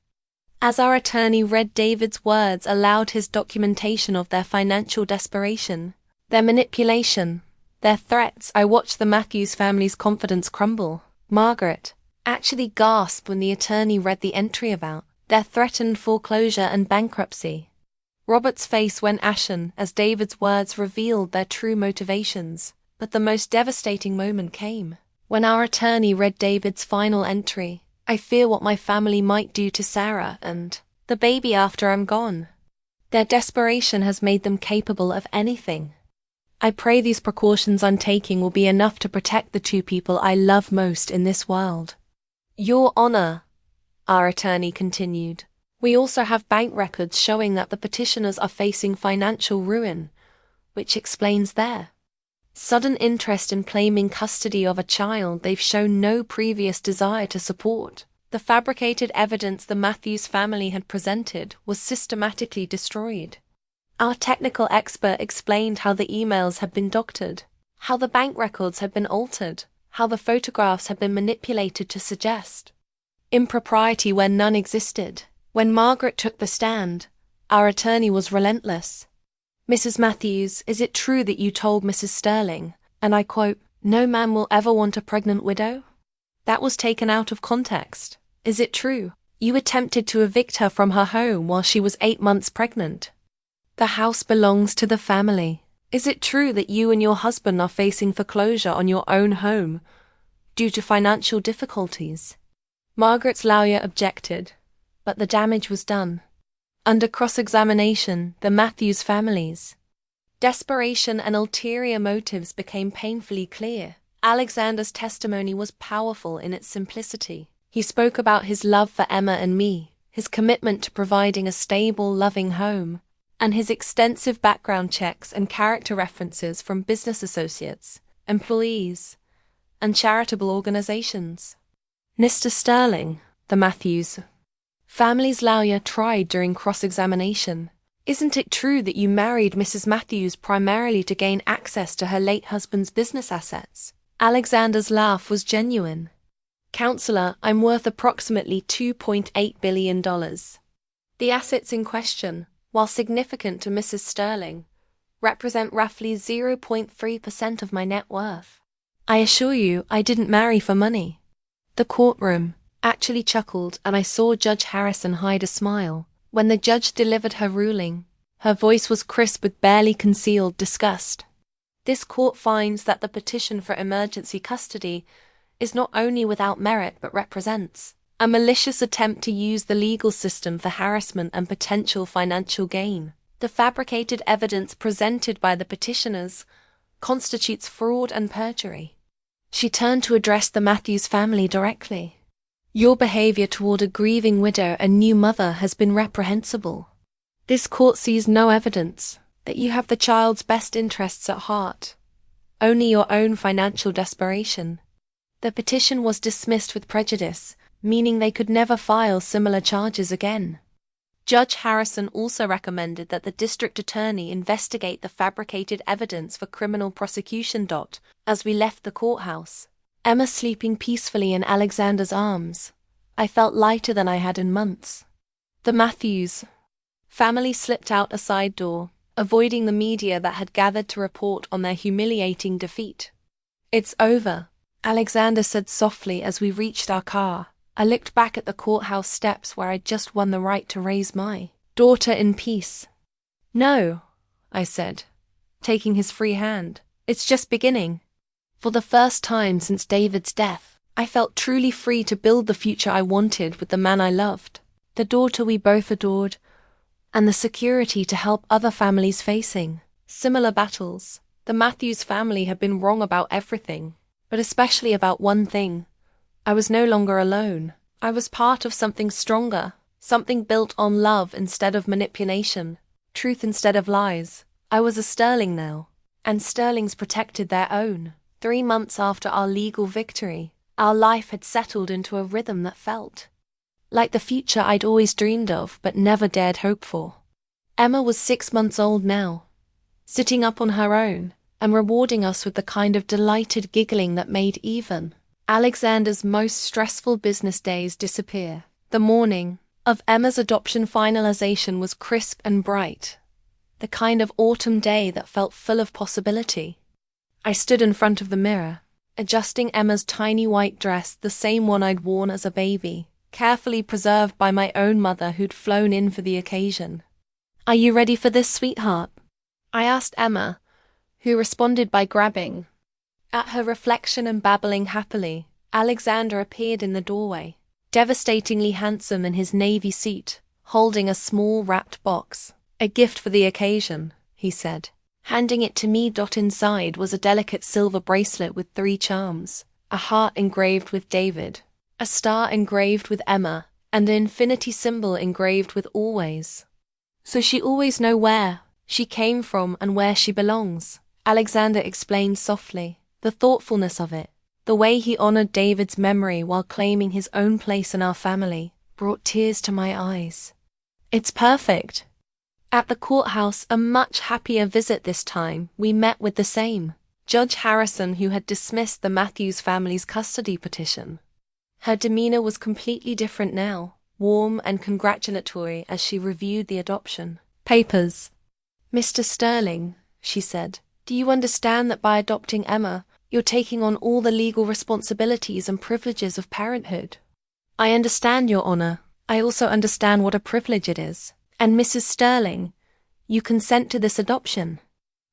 As our attorney read David's words aloud, his documentation of their financial desperation, their manipulation, their threats, I watched the Matthews family's confidence crumble. Margaret actually gasped when the attorney read the entry about their threatened foreclosure and bankruptcy. Robert's face went ashen as David's words revealed their true motivations, but the most devastating moment came when our attorney read David's final entry. "I fear what my family might do to Sarah and the baby after I'm gone." Their desperation has made them capable of anything. I pray these precautions I'm taking will be enough to protect the two people I love most in this world. Your Honor, our attorney continued, we also have bank records showing that the petitioners are facing financial ruin, which explains their sudden interest in claiming custody of a child they've shown no previous desire to support. The fabricated evidence the Matthews family had presented was systematically destroyed. Our technical expert explained how the emails had been doctored, how the bank records had been altered, how the photographs had been manipulated to suggest impropriety where none existed. When Margaret took the stand, our attorney was relentless. Mrs. Matthews, is it true that you told Mrs. Sterling, and I quote, "No man will ever want a pregnant widow"? That was taken out of context. Is it true? You attempted to evict her from her home while she was 8 months pregnant. The house belongs to the family. Is it true that you and your husband are facing foreclosure on your own home due to financial difficulties? Margaret's lawyer objected, but the damage was done. Under cross-examination, the Matthews family's desperation and ulterior motives became painfully clear. Alexander's testimony was powerful in its simplicity. He spoke about his love for Emma and me, his commitment to providing a stable, loving home, and his extensive background checks and character references from business associates, employees, and charitable organizations. Mr. Sterling, the Matthews family's lawyer tried during cross-examination. Isn't it true that you married Mrs. Matthews primarily to gain access to her late husband's business assets? Alexander's laugh was genuine. Counselor, I'm worth approximately $2.8 billion. The assets in question, while significant to Mrs. Sterling, represent roughly 0.3% of my net worth. I assure you, I didn't marry for money. The courtroom actually chuckled, and I saw Judge Harrison hide a smile. When the judge delivered her ruling, her voice was crisp with barely concealed disgust. This court finds that the petition for emergency custody is not only without merit but represents a malicious attempt to use the legal system for harassment and potential financial gain. The fabricated evidence presented by the petitioners constitutes fraud and perjury. She turned to address the Matthews family directly. Your behavior toward a grieving widow and new mother has been reprehensible. This court sees no evidence that you have the child's best interests at heart, only your own financial desperation. The petition was dismissed with prejudice, meaning they could never file similar charges again. Judge Harrison also recommended that the district attorney investigate the fabricated evidence for criminal prosecution. As we left the courthouse, Emma sleeping peacefully in Alexander's arms, I felt lighter than I had in months. The Matthews family slipped out a side door, avoiding the media that had gathered to report on their humiliating defeat. It's over, Alexander said softly as we reached our car. I looked back at the courthouse steps where I'd just won the right to raise my daughter in peace. No, I said, taking his free hand. It's just beginning. For the first time since David's death, I felt truly free to build the future I wanted with the man I loved, the daughter we both adored, and the security to help other families facing similar battles. The Matthews family had been wrong about everything, but especially about one thing. I was no longer alone. I was part of something stronger, something built on love instead of manipulation, truth instead of lies. I was a Sterling now, and Sterlings protected their own. 3 months after our legal victory, our life had settled into a rhythm that felt like the future I'd always dreamed of but never dared hope for. Emma was 6 months old now, sitting up on her own and rewarding us with the kind of delighted giggling that made even Alexander's most stressful business days disappear. The morning of Emma's adoption finalization was crisp and bright, the kind of autumn day that felt full of possibility. I stood in front of the mirror, adjusting Emma's tiny white dress, the same one I'd worn as a baby, carefully preserved by my own mother who'd flown in for the occasion. Are you ready for this, sweetheart? I asked Emma, who responded by grabbing at her reflection and babbling happily. Alexander appeared in the doorway, devastatingly handsome in his navy suit, holding a small wrapped box. A gift for the occasion, he said, handing it to me. Inside was a delicate silver bracelet with 3 charms, a heart engraved with David, a star engraved with Emma, and an infinity symbol engraved with always. So she always know where she came from and where she belongs, Alexander explained softly. The thoughtfulness of it, the way he honored David's memory while claiming his own place in our family, brought tears to my eyes. It's perfect. At the courthouse, a much happier visit this time, we met with the same Judge Harrison who had dismissed the Matthews family's custody petition. Her demeanor was completely different now, warm and congratulatory as she reviewed the adoption papers. Mr. Sterling, she said, do you understand that by adopting Emma, you're taking on all the legal responsibilities and privileges of parenthood? I understand, Your Honor. I also understand what a privilege it is. And Mrs. Sterling, you consent to this adoption?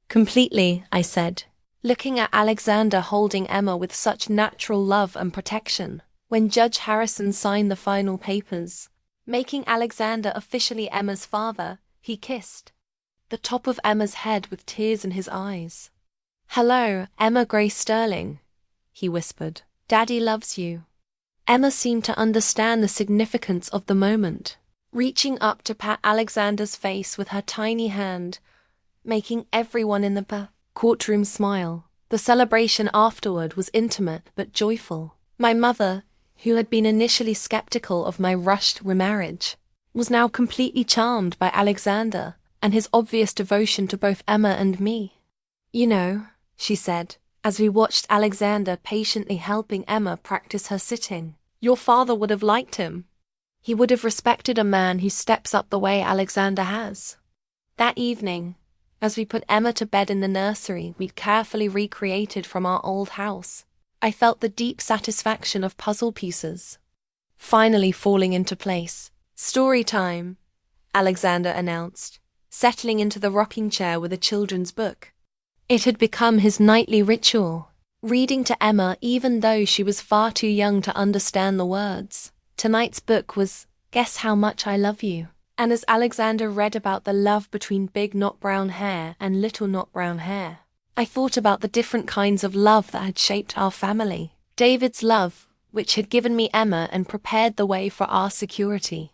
Completely, I said, looking at Alexander holding Emma with such natural love and protection. When Judge Harrison signed the final papers, making Alexander officially Emma's father, he kissed the top of Emma's head with tears in his eyes. Hello, Emma Grace Sterling, he whispered. Daddy loves you. Emma seemed to understand the significance of the moment, reaching up to pat Alexander's face with her tiny hand, making everyone in the courtroom smile. The celebration afterward was intimate but joyful. My mother, who had been initially skeptical of my rushed remarriage, was now completely charmed by Alexander and his obvious devotion to both Emma and me. You know, she said, as we watched Alexander patiently helping Emma practice her sitting, your father would have liked him. He would have respected a man who steps up the way Alexander has. That evening, as we put Emma to bed in the nursery we'd carefully recreated from our old house, I felt the deep satisfaction of puzzle pieces finally falling into place. Story time, Alexander announced, settling into the rocking chair with a children's book. It had become his nightly ritual, reading to Emma even though she was far too young to understand the words. Tonight's book was Guess How Much I Love You. And as Alexander read about the love between big not brown hair and little not brown hair, I thought about the different kinds of love that had shaped our family. David's love, which had given me Emma and prepared the way for our security.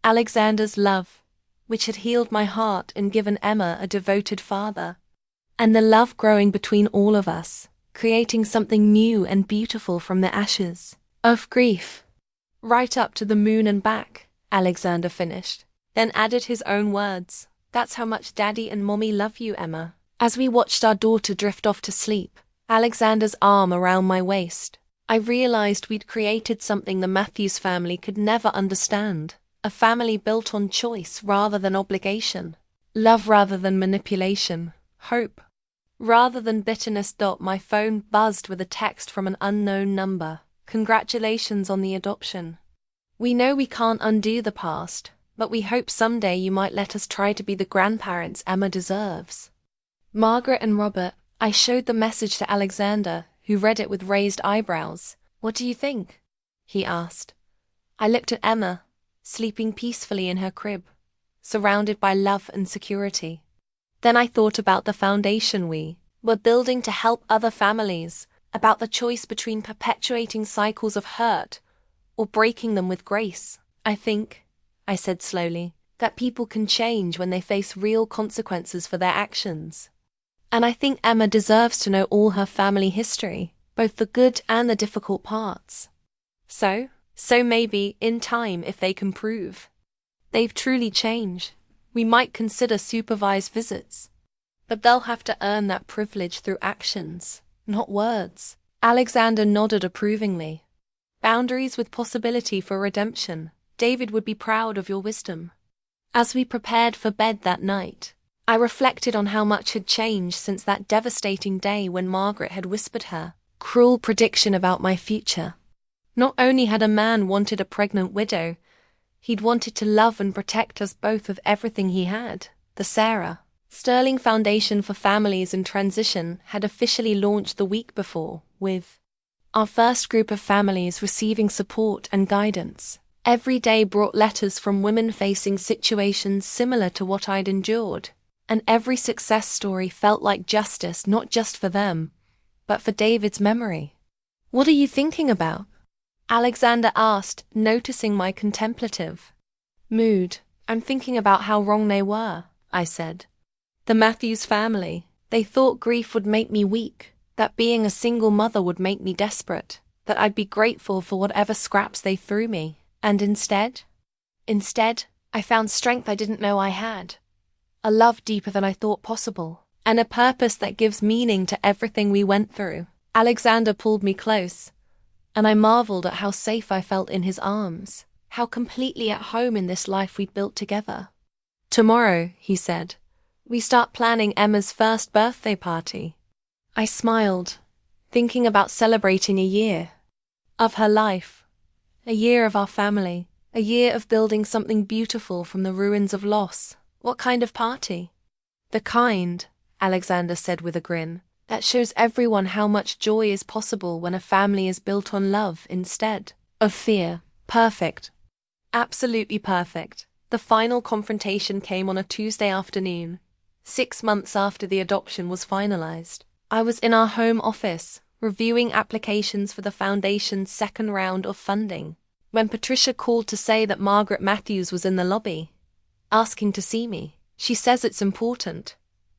Alexander's love, which had healed my heart and given Emma a devoted father. And the love growing between all of us, creating something new and beautiful from the ashes of grief. Right up to the moon and back, Alexander finished, then added his own words. That's how much Daddy and Mommy love you, Emma. As we watched our daughter drift off to sleep, Alexander's arm around my waist, I realized we'd created something the Matthews family could never understand. A family built on choice rather than obligation. Love rather than manipulation. Hope rather than bitterness. My phone buzzed with a text from an unknown number. Congratulations on the adoption. We know we can't undo the past, but we hope someday you might let us try to be the grandparents Emma deserves. Margaret and Robert, I showed the message to Alexander, who read it with raised eyebrows. What do you think? He asked. I looked at Emma, sleeping peacefully in her crib, surrounded by love and security. Then I thought about the foundation we were building to help other families, about the choice between perpetuating cycles of hurt or breaking them with grace. I think, I said slowly, that people can change when they face real consequences for their actions. And I think Emma deserves to know all her family history, both the good and the difficult parts. So maybe, in time, if they can prove they've truly changed, we might consider supervised visits. But they'll have to earn that privilege through actions, not words. Alexander nodded approvingly. Boundaries with possibility for redemption. David would be proud of your wisdom. As we prepared for bed that night, I reflected on how much had changed since that devastating day when Margaret had whispered her cruel prediction about my future. Not only had a man wanted a pregnant widow, he'd wanted to love and protect us both with everything he had. The Sarah Sterling Foundation for Families in Transition had officially launched the week before, with our first group of families receiving support and guidance. Every day brought letters from women facing situations similar to what I'd endured, and every success story felt like justice not just for them, but for David's memory. "What are you thinking about?" Alexander asked, noticing my contemplative mood. "I'm thinking about how wrong they were," I said. "The Matthews family, they thought grief would make me weak, that being a single mother would make me desperate, that I'd be grateful for whatever scraps they threw me. And instead, I found strength I didn't know I had, a love deeper than I thought possible, and a purpose that gives meaning to everything we went through." Alexander pulled me close, and I marveled at how safe I felt in his arms, how completely at home in this life we'd built together. "Tomorrow," he said, "we start planning Emma's first birthday party." I smiled, thinking about celebrating a year of her life. A year of our family, a year of building something beautiful from the ruins of loss. What kind of party? "The kind," Alexander said with a grin, "that shows everyone how much joy is possible when a family is built on love instead of fear." Perfect. Absolutely perfect. The final confrontation came on a Tuesday afternoon, 6 months after the adoption was finalized. I was in our home office, reviewing applications for the foundation's second round of funding, when Patricia called to say that Margaret Matthews was in the lobby, asking to see me. "She says it's important,"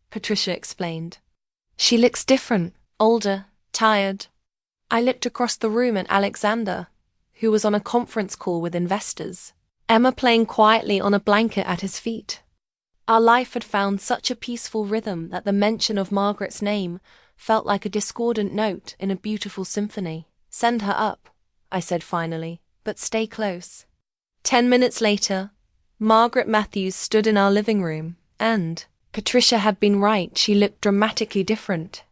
Patricia explained. "She looks different, older, tired." I looked across the room at Alexander, who was on a conference call with investors, Emma playing quietly on a blanket at his feet. Our life had found such a peaceful rhythm that the mention of Margaret's name felt like a discordant note in a beautiful symphony. "Send her up," I said finally, "but stay close." 10 minutes later, Margaret Matthews stood in our living room, and Patricia had been right, she looked dramatically different.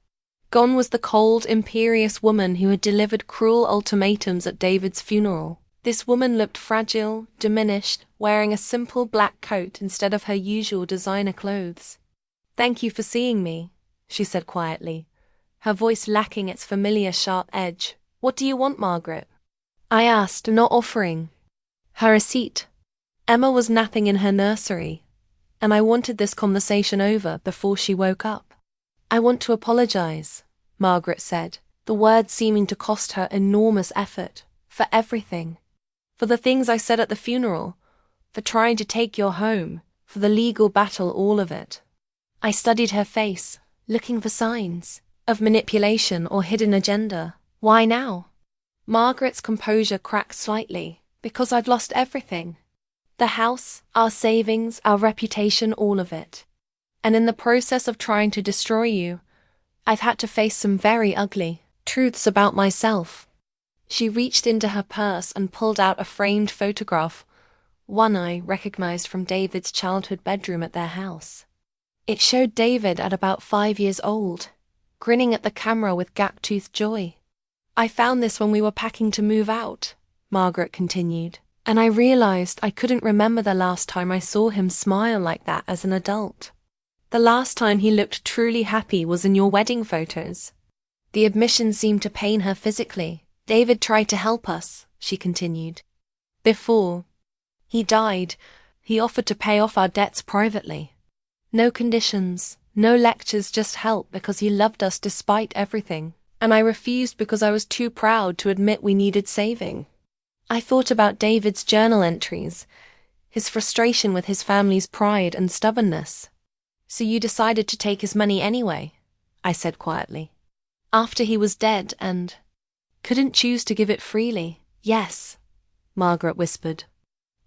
Gone was the cold, imperious woman who had delivered cruel ultimatums at David's funeral. This woman looked fragile, diminished, wearing a simple black coat instead of her usual designer clothes. "Thank you for seeing me," she said quietly, her voice lacking its familiar sharp edge. "What do you want, Margaret?" I asked, not offering her a seat. Emma was napping in her nursery, and I wanted this conversation over before she woke up. "I want to apologize," Margaret said, the words seeming to cost her enormous effort, "for everything. For the things I said at the funeral, for trying to take your home, for the legal battle, all of it." I studied her face, looking for signs of manipulation or hidden agenda. "Why now?" Margaret's composure cracked slightly. "Because I've lost everything. The house, our savings, our reputation, all of it. And in the process of trying to destroy you, I've had to face some very ugly truths about myself." She reached into her purse and pulled out a framed photograph, one I recognized from David's childhood bedroom at their house. It showed David at about 5 years old, grinning at the camera with gap-toothed joy. "I found this when we were packing to move out," Margaret continued, "and I realized I couldn't remember the last time I saw him smile like that as an adult. The last time he looked truly happy was in your wedding photos." The admission seemed to pain her physically. "David tried to help us," she continued. "Before he died, he offered to pay off our debts privately. No conditions, no lectures, just help because he loved us despite everything. And I refused because I was too proud to admit we needed saving." I thought about David's journal entries, his frustration with his family's pride and stubbornness. "So you decided to take his money anyway," I said quietly. "After he was dead and couldn't choose to give it freely." "Yes," Margaret whispered.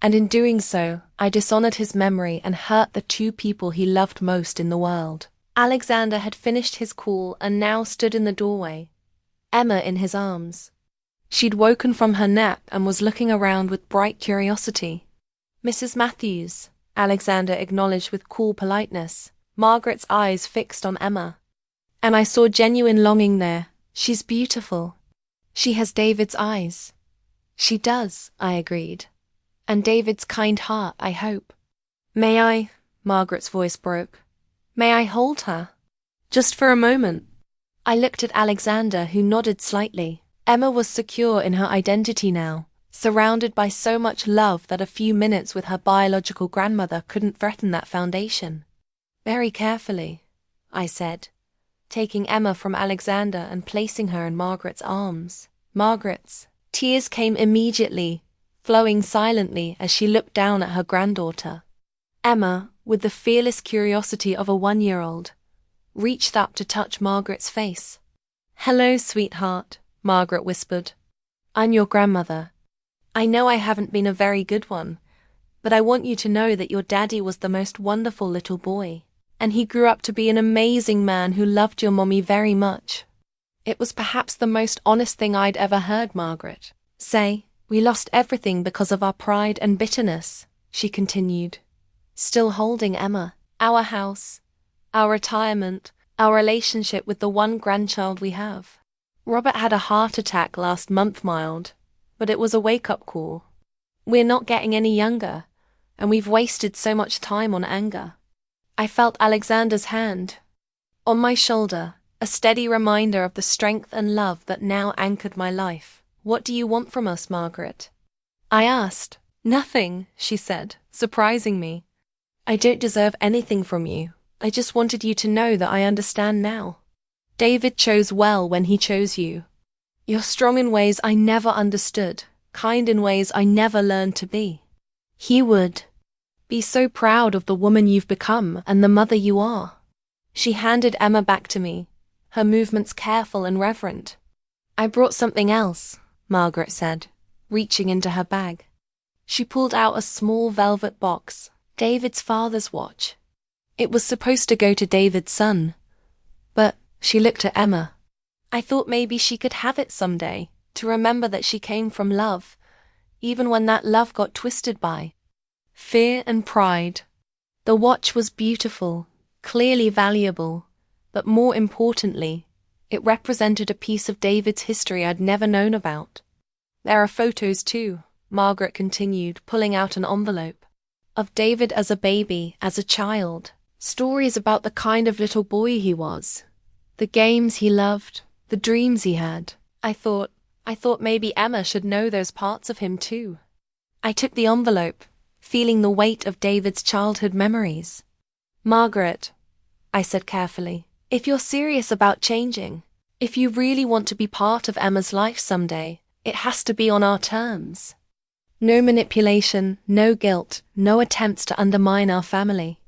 "And in doing so, I dishonored his memory and hurt the 2 people he loved most in the world." Alexander had finished his call and now stood in the doorway, Emma in his arms. She'd woken from her nap and was looking around with bright curiosity. "Mrs. Matthews," Alexander acknowledged with cool politeness, Margaret's eyes fixed on Emma. And I saw genuine longing there. "She's beautiful. She has David's eyes." "She does," I agreed. "And David's kind heart, I hope." "May I?" Margaret's voice broke. "May I hold her? Just for a moment?" I looked at Alexander, who nodded slightly. Emma was secure in her identity now, surrounded by so much love that a few minutes with her biological grandmother couldn't threaten that foundation. Very carefully, I said, taking Emma from Alexander and placing her in Margaret's arms. Margaret's tears came immediately, flowing silently as she looked down at her granddaughter. Emma, with the fearless curiosity of a 1-year-old, reached up to touch Margaret's face. "Hello, sweetheart," Margaret whispered. "I'm your grandmother. I know I haven't been a very good one, but I want you to know that your daddy was the most wonderful little boy, and he grew up to be an amazing man who loved your mommy very much." It was perhaps the most honest thing I'd ever heard Margaret say. "We lost everything because of our pride and bitterness," she continued, still holding Emma. "Our house, our retirement, our relationship with the one grandchild we have. Robert had a heart attack last month, mild, but it was a wake-up call. We're not getting any younger, and we've wasted so much time on anger." I felt Alexander's hand on my shoulder, a steady reminder of the strength and love that now anchored my life. "What do you want from us, Margaret?" I asked. "Nothing," she said, surprising me. "I don't deserve anything from you. I just wanted you to know that I understand now. David chose well when he chose you. You're strong in ways I never understood, kind in ways I never learned to be. He would be so proud of the woman you've become and the mother you are." She handed Emma back to me, her movements careful and reverent. "I brought something else," Margaret said, reaching into her bag. She pulled out a small velvet box, David's father's watch. It was supposed to go to David's son, but she looked at Emma. "I thought maybe she could have it someday, to remember that she came from love, even when that love got twisted by fear and pride." The watch was beautiful, clearly valuable, but more importantly, it represented a piece of David's history I'd never known about. "There are photos too," Margaret continued, pulling out an envelope, "of David as a baby, as a child. Stories about the kind of little boy he was, the games he loved, the dreams he had. I thought maybe Emma should know those parts of him too." I took the envelope, feeling the weight of David's childhood memories. "Margaret," I said carefully, "if you're serious about changing, if you really want to be part of Emma's life someday, it has to be on our terms. No manipulation, no guilt, no attempts to undermine our family."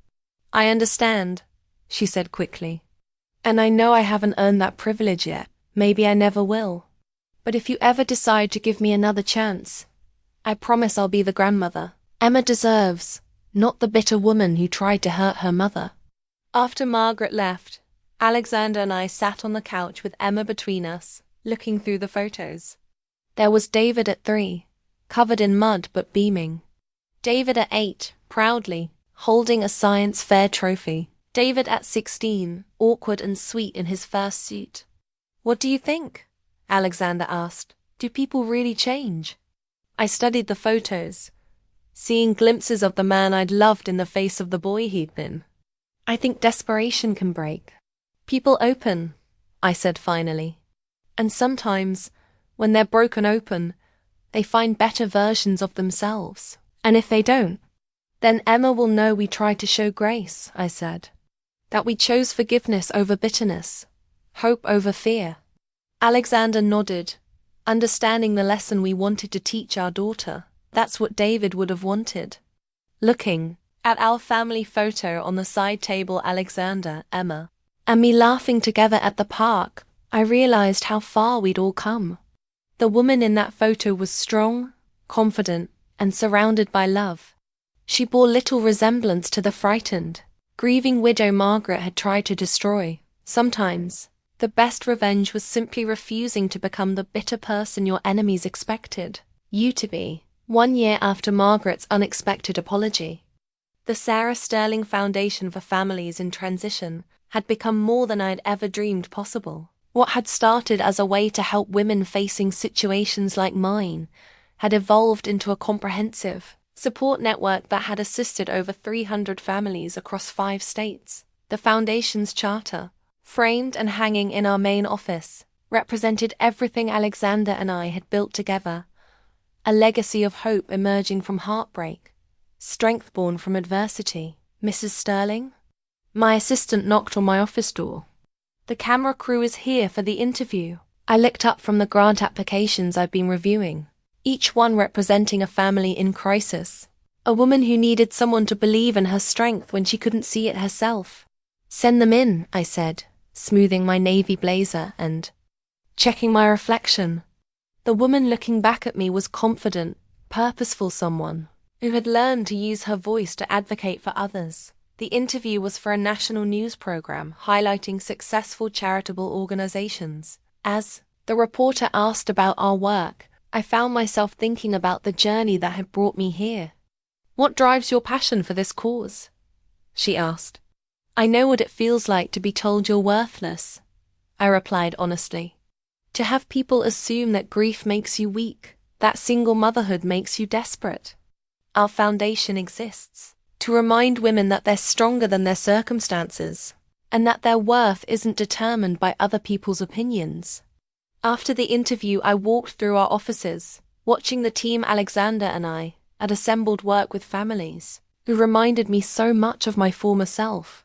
"I understand," she said quickly. "And I know I haven't earned that privilege yet. Maybe I never will. But if you ever decide to give me another chance, I promise I'll be the grandmother Emma deserves, not the bitter woman who tried to hurt her mother." After Margaret left, Alexander and I sat on the couch with Emma between us, looking through the photos. There was David at 3, covered in mud but beaming. David at 8, proudly, holding a science fair trophy. David at 16, awkward and sweet in his first suit. "What do you think?" Alexander asked. "Do people really change?" I studied the photos, seeing glimpses of the man I'd loved in the face of the boy he'd been. "I think desperation can break people open," I said finally. "And sometimes, when they're broken open, they find better versions of themselves. And if they don't, then Emma will know we tried to show grace," I said. "That we chose forgiveness over bitterness, hope over fear." Alexander nodded, understanding the lesson we wanted to teach our daughter. That's what David would have wanted. Looking at our family photo on the side table, Alexander, Emma, and me laughing together at the park, I realized how far we'd all come. The woman in that photo was strong, confident, and surrounded by love. She bore little resemblance to the frightened, grieving widow Margaret had tried to destroy. Sometimes, the best revenge was simply refusing to become the bitter person your enemies expected you to be. 1 year after Margaret's unexpected apology, the Sarah Sterling Foundation for Families in Transition had become more than I'd ever dreamed possible. What had started as a way to help women facing situations like mine had evolved into a comprehensive support network that had assisted over 300 families across 5 states. The Foundation's charter, framed and hanging in our main office, represented everything Alexander and I had built together, a legacy of hope emerging from heartbreak, strength born from adversity. Mrs. Sterling? My assistant knocked on my office door. The camera crew is here for the interview. I looked up from the grant applications I've been reviewing, each one representing a family in crisis. A woman who needed someone to believe in her strength when she couldn't see it herself. Send them in, I said, smoothing my navy blazer and checking my reflection. The woman looking back at me was confident, purposeful someone who had learned to use her voice to advocate for others. The interview was for a national news program highlighting successful charitable organizations. As the reporter asked about our work, I found myself thinking about the journey that had brought me here. What drives your passion for this cause? She asked. I know what it feels like to be told you're worthless, I replied honestly. To have people assume that grief makes you weak, that single motherhood makes you desperate. Our foundation exists to remind women that they're stronger than their circumstances, and that their worth isn't determined by other people's opinions. After the interview, I walked through our offices, watching the team Alexander and I had assembled work with families who reminded me so much of my former self.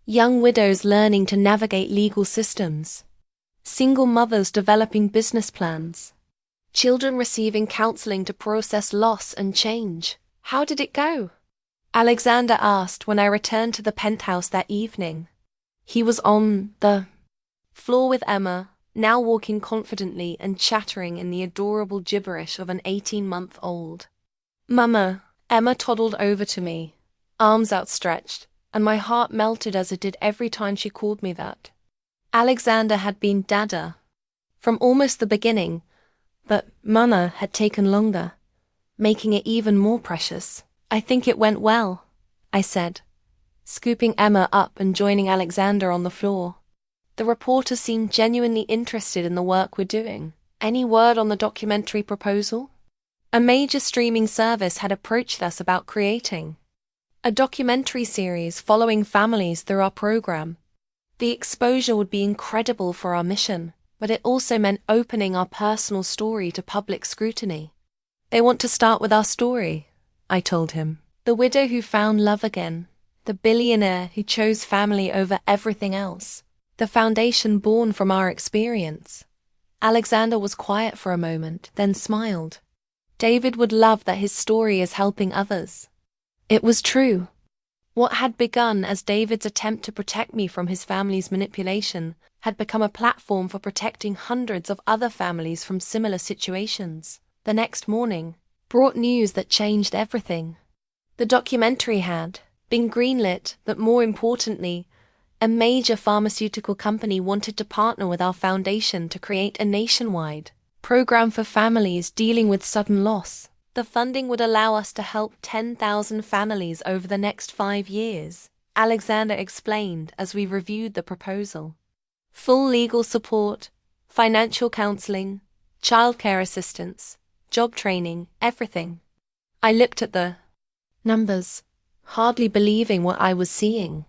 Young widows learning to navigate legal systems, single mothers developing business plans, children receiving counseling to process loss and change. How did it go? Alexander asked when I returned to the penthouse that evening. He was on the floor with Emma, now walking confidently and chattering in the adorable gibberish of an 18-month-old. Mama, Emma toddled over to me, arms outstretched, and my heart melted as it did every time she called me that. Alexander had been Dada from almost the beginning, but Mama had taken longer, making it even more precious. I think it went well, I said, scooping Emma up and joining Alexander on the floor. The reporter seemed genuinely interested in the work we're doing. Any word on the documentary proposal? A major streaming service had approached us about creating a documentary series following families through our program. The exposure would be incredible for our mission, but it also meant opening our personal story to public scrutiny. They want to start with our story, I told him. The widow who found love again, the billionaire who chose family over everything else, the foundation born from our experience. Alexander was quiet for a moment, then smiled. David would love that his story is helping others. It was true. What had begun as David's attempt to protect me from his family's manipulation had become a platform for protecting hundreds of other families from similar situations. The next morning brought news that changed everything. The documentary had been greenlit, but more importantly, a major pharmaceutical company wanted to partner with our foundation to create a nationwide program for families dealing with sudden loss. The funding would allow us to help 10,000 families over the next 5 years, Alexander explained as we reviewed the proposal. Full legal support, financial counseling, childcare assistance, job training, everything. I looked at the numbers, hardly believing what I was seeing.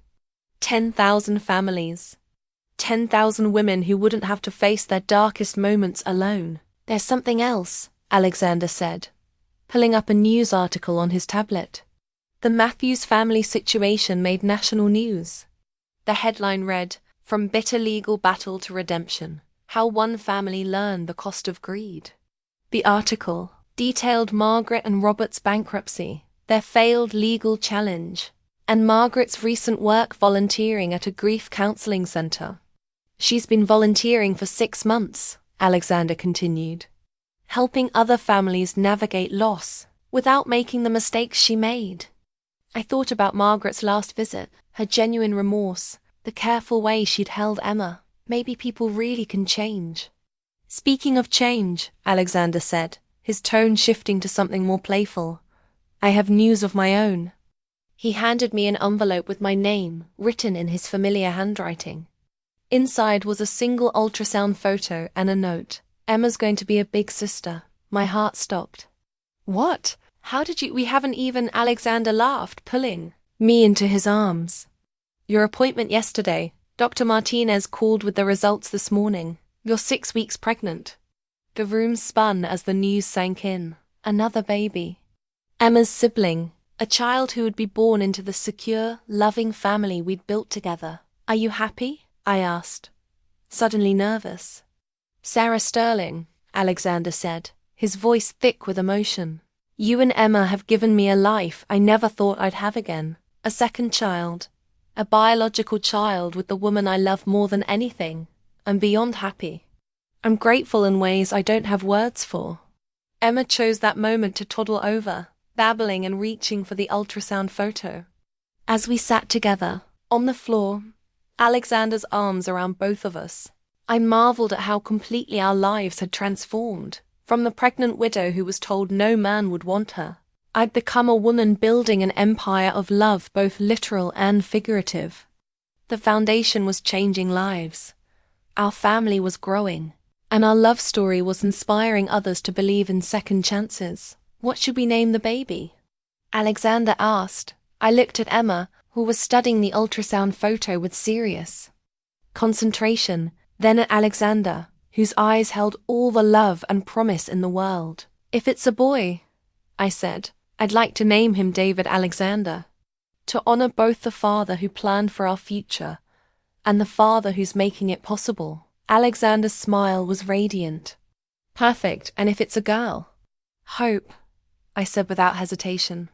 10,000 families. 10,000 women who wouldn't have to face their darkest moments alone. There's something else, Alexander said, pulling up a news article on his tablet. The Matthews family situation made national news. The headline read, "From bitter legal battle to redemption, how one family learned the cost of greed." The article detailed Margaret and Robert's bankruptcy, their failed legal challenge, and Margaret's recent work volunteering at a grief counseling center. She's been volunteering for 6 months, Alexander continued, helping other families navigate loss without making the mistakes she made. I thought about Margaret's last visit, her genuine remorse, the careful way she'd held Emma. Maybe people really can change. Speaking of change, Alexander said, his tone shifting to something more playful. I have news of my own. He handed me an envelope with my name, written in his familiar handwriting. Inside was a single ultrasound photo and a note. Emma's going to be a big sister. My heart stopped. What? How did you? We haven't even, Alexander laughed, pulling me into his arms. Your appointment yesterday. Dr. Martinez called with the results this morning. You're 6 weeks pregnant. The room spun as the news sank in. Another baby. Emma's sibling, a child who would be born into the secure, loving family we'd built together. Are you happy? I asked, suddenly nervous. Sarah Sterling, Alexander said, his voice thick with emotion. You and Emma have given me a life I never thought I'd have again. A second child. A biological child with the woman I love more than anything. I'm beyond happy. I'm grateful in ways I don't have words for. Emma chose that moment to toddle over, babbling and reaching for the ultrasound photo. As we sat together, on the floor, Alexander's arms around both of us, I marveled at how completely our lives had transformed. From the pregnant widow who was told no man would want her, I'd become a woman building an empire of love, both literal and figurative. The foundation was changing lives. Our family was growing, and our love story was inspiring others to believe in second chances. What should we name the baby? Alexander asked. I looked at Emma, who was studying the ultrasound photo with serious concentration, then at Alexander, whose eyes held all the love and promise in the world. If it's a boy, I said, I'd like to name him David Alexander, to honor both the father who planned for our future and the father who's making it possible. Alexander's smile was radiant. Perfect, and if it's a girl? Hope, I said without hesitation.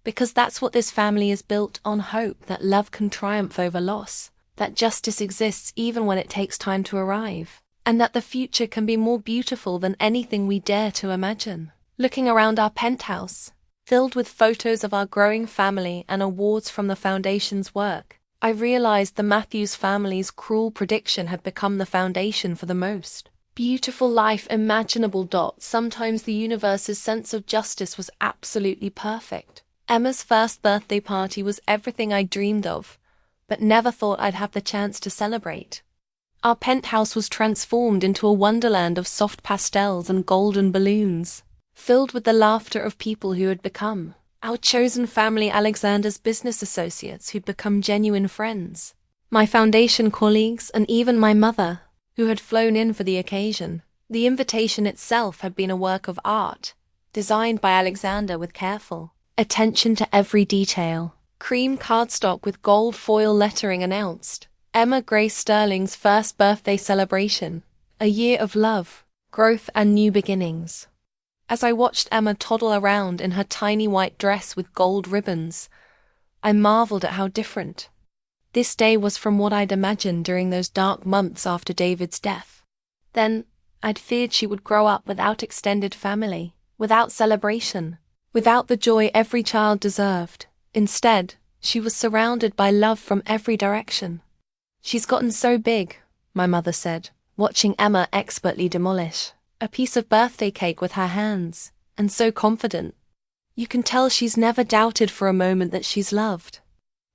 Because that's what this family is built on, hope that love can triumph over loss, that justice exists even when it takes time to arrive, and that the future can be more beautiful than anything we dare to imagine. Looking around our penthouse, filled with photos of our growing family and awards from the Foundation's work, I realized the Matthews family's cruel prediction had become the foundation for the most beautiful life imaginable. Sometimes the universe's sense of justice was absolutely perfect. Emma's first birthday party was everything I dreamed of, but never thought I'd have the chance to celebrate. Our penthouse was transformed into a wonderland of soft pastels and golden balloons, filled with the laughter of people who had become our chosen family, Alexander's business associates who'd become genuine friends, my foundation colleagues, and even my mother, who had flown in for the occasion. The invitation itself had been a work of art, designed by Alexander with careful attention to every detail. Cream cardstock with gold foil lettering announced, Emma Grace Sterling's first birthday celebration, a year of love, growth and new beginnings. As I watched Emma toddle around in her tiny white dress with gold ribbons, I marveled at how different this day was from what I'd imagined during those dark months after David's death. Then, I'd feared she would grow up without extended family, without celebration, without the joy every child deserved. Instead, she was surrounded by love from every direction. She's gotten so big, my mother said, watching Emma expertly demolish a piece of birthday cake with her hands, and so confident. You can tell she's never doubted for a moment that she's loved.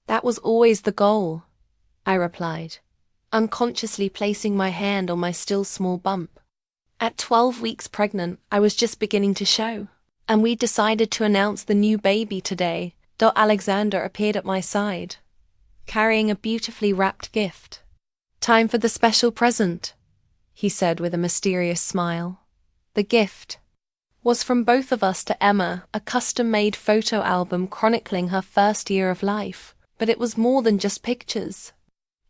That was always the goal, I replied, unconsciously placing my hand on my still small bump. At 12 weeks pregnant, I was just beginning to show, and we decided to announce the new baby today. Alexander appeared at my side, carrying a beautifully wrapped gift. Time for the special present, he said with a mysterious smile. The gift was from both of us to Emma, a custom-made photo album chronicling her first year of life. But it was more than just pictures.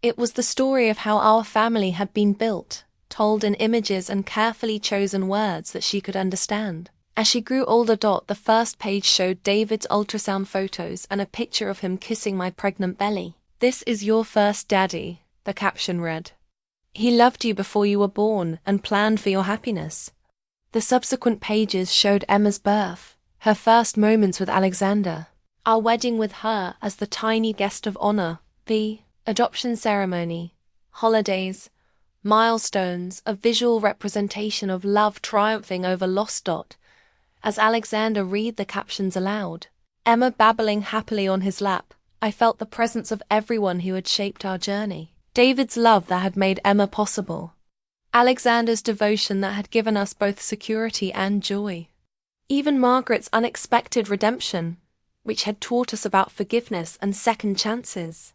It was the story of how our family had been built, told in images and carefully chosen words that she could understand. As she grew older, the first page showed David's ultrasound photos and a picture of him kissing my pregnant belly. This is your first daddy, the caption read. He loved you before you were born and planned for your happiness. The subsequent pages showed Emma's birth, her first moments with Alexander, our wedding with her as the tiny guest of honor, the adoption ceremony, holidays, milestones, a visual representation of love triumphing over loss. As Alexander read the captions aloud, Emma babbling happily on his lap, I felt the presence of everyone who had shaped our journey. David's love that had made Emma possible. Alexander's devotion that had given us both security and joy. Even Margaret's unexpected redemption, which had taught us about forgiveness and second chances.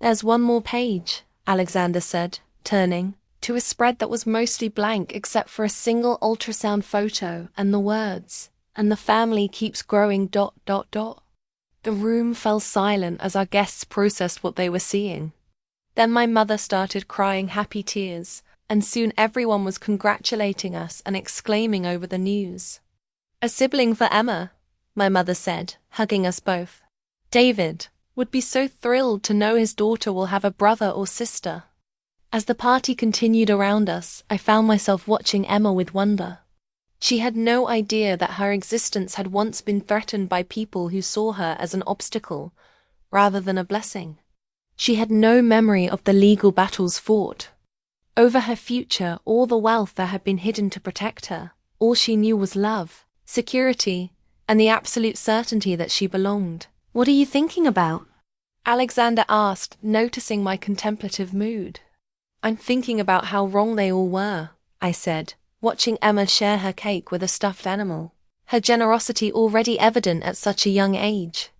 There's one more page, Alexander said, turning to a spread that was mostly blank except for a single ultrasound photo and the words, and the family keeps growing. The room fell silent as our guests processed what they were seeing. Then my mother started crying happy tears, and soon everyone was congratulating us and exclaiming over the news. "A sibling for Emma," my mother said, hugging us both. "David would be so thrilled to know his daughter will have a brother or sister." As the party continued around us, I found myself watching Emma with wonder. She had no idea that her existence had once been threatened by people who saw her as an obstacle rather than a blessing. She had no memory of the legal battles fought over her future or the wealth that had been hidden to protect her. All she knew was love, security, and the absolute certainty that she belonged. "What are you thinking about?" Alexander asked, noticing my contemplative mood. "I'm thinking about how wrong they all were," I said, watching Emma share her cake with a stuffed animal, her generosity already evident at such a young age.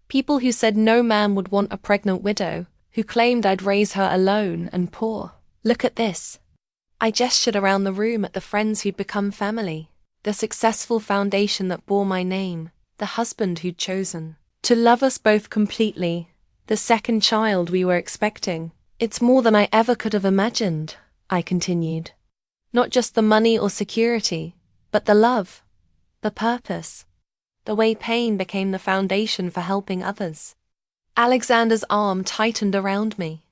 People who said no man would want a pregnant widow, who claimed I'd raise her alone and poor. "Look at this." I gestured around the room at the friends who'd become family, the successful foundation that bore my name, the husband who'd chosen to love us both completely, the second child we were expecting. "It's more than I ever could have imagined," I continued. "Not just the money or security, but the love, the purpose, the way pain became the foundation for helping others." Alexander's arm tightened around me.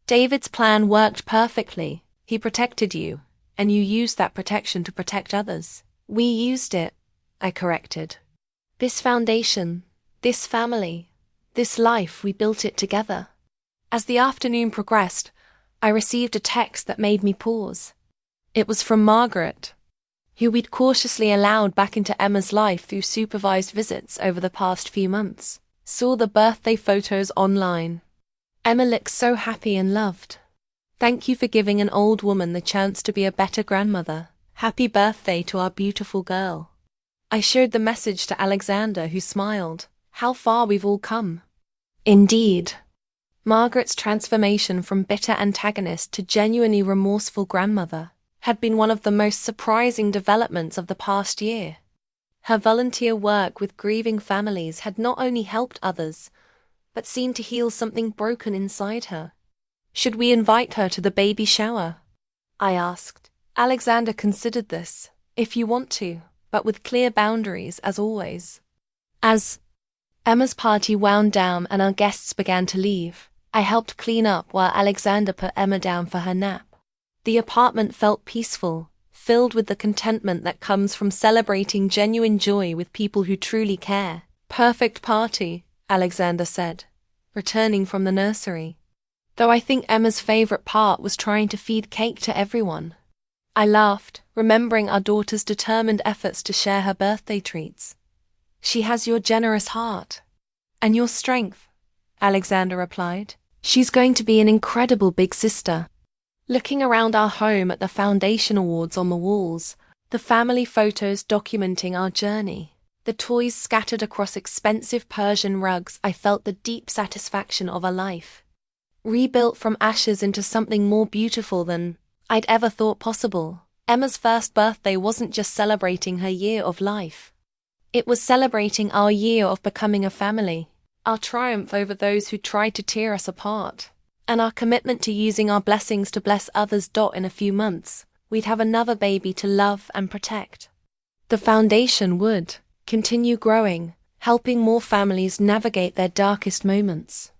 "David's plan worked perfectly. He protected you, and you used that protection to protect others." "We used it," I corrected. "This foundation, this family, this life, we built it together." As the afternoon progressed, I received a text that made me pause. It was from Margaret, who we'd cautiously allowed back into Emma's life through supervised visits over the past few months. "Saw the birthday photos online. Emma looks so happy and loved. Thank you for giving an old woman the chance to be a better grandmother. Happy birthday to our beautiful girl." I showed the message to Alexander, who smiled. "How far we've all come." Indeed. Margaret's transformation from bitter antagonist to genuinely remorseful grandmother had been one of the most surprising developments of the past year. Her volunteer work with grieving families had not only helped others, but seemed to heal something broken inside her. "Should we invite her to the baby shower?" I asked. Alexander considered this. "If you want to, but with clear boundaries, as always." As Emma's party wound down and our guests began to leave, I helped clean up while Alexander put Emma down for her nap. The apartment felt peaceful, filled with the contentment that comes from celebrating genuine joy with people who truly care. "Perfect party," Alexander said, returning from the nursery. Though I think Emma's favorite part was trying to feed cake to everyone. I laughed, remembering our daughter's determined efforts to share her birthday treats. "She has your generous heart. And your strength," Alexander replied. "She's going to be an incredible big sister." Looking around our home at the foundation awards on the walls, the family photos documenting our journey, the toys scattered across expensive Persian rugs, I felt the deep satisfaction of a life rebuilt from ashes into something more beautiful than I'd ever thought possible. Emma's first birthday wasn't just celebrating her year of life. It was celebrating our year of becoming a family, our triumph over those who tried to tear us apart, and our commitment to using our blessings to bless others. In a few months, we'd have another baby to love and protect. The foundation would continue growing, helping more families navigate their darkest moments.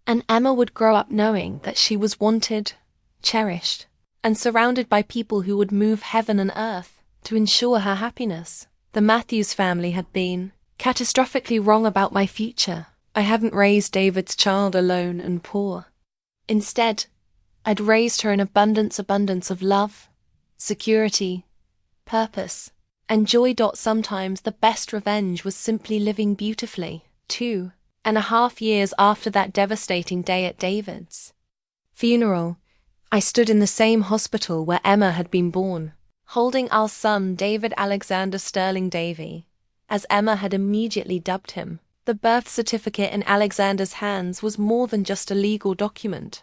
And Emma would grow up knowing that she was wanted, cherished, and surrounded by people who would move heaven and earth to ensure her happiness. The Matthews family had been catastrophically wrong about my future. I hadn't raised David's child alone and poor. Instead, I'd raised her in abundance of love, security, purpose, and joy. Sometimes the best revenge was simply living beautifully. 2.5 years after that devastating day at David's funeral, I stood in the same hospital where Emma had been born, holding our son David Alexander Sterling Davy, as Emma had immediately dubbed him. The birth certificate in Alexander's hands was more than just a legal document.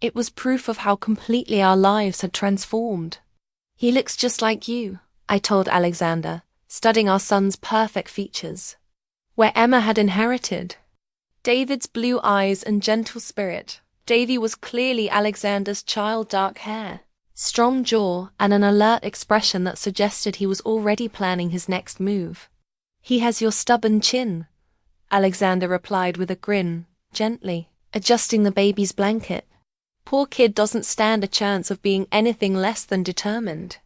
It was proof of how completely our lives had transformed. "He looks just like you," I told Alexander, studying our son's perfect features. Where Emma had inherited David's blue eyes and gentle spirit, Davy was clearly Alexander's child, dark hair, strong jaw, and an alert expression that suggested he was already planning his next move. "He has your stubborn chin," Alexander replied with a grin, gently adjusting the baby's blanket. "Poor kid doesn't stand a chance of being anything less than determined."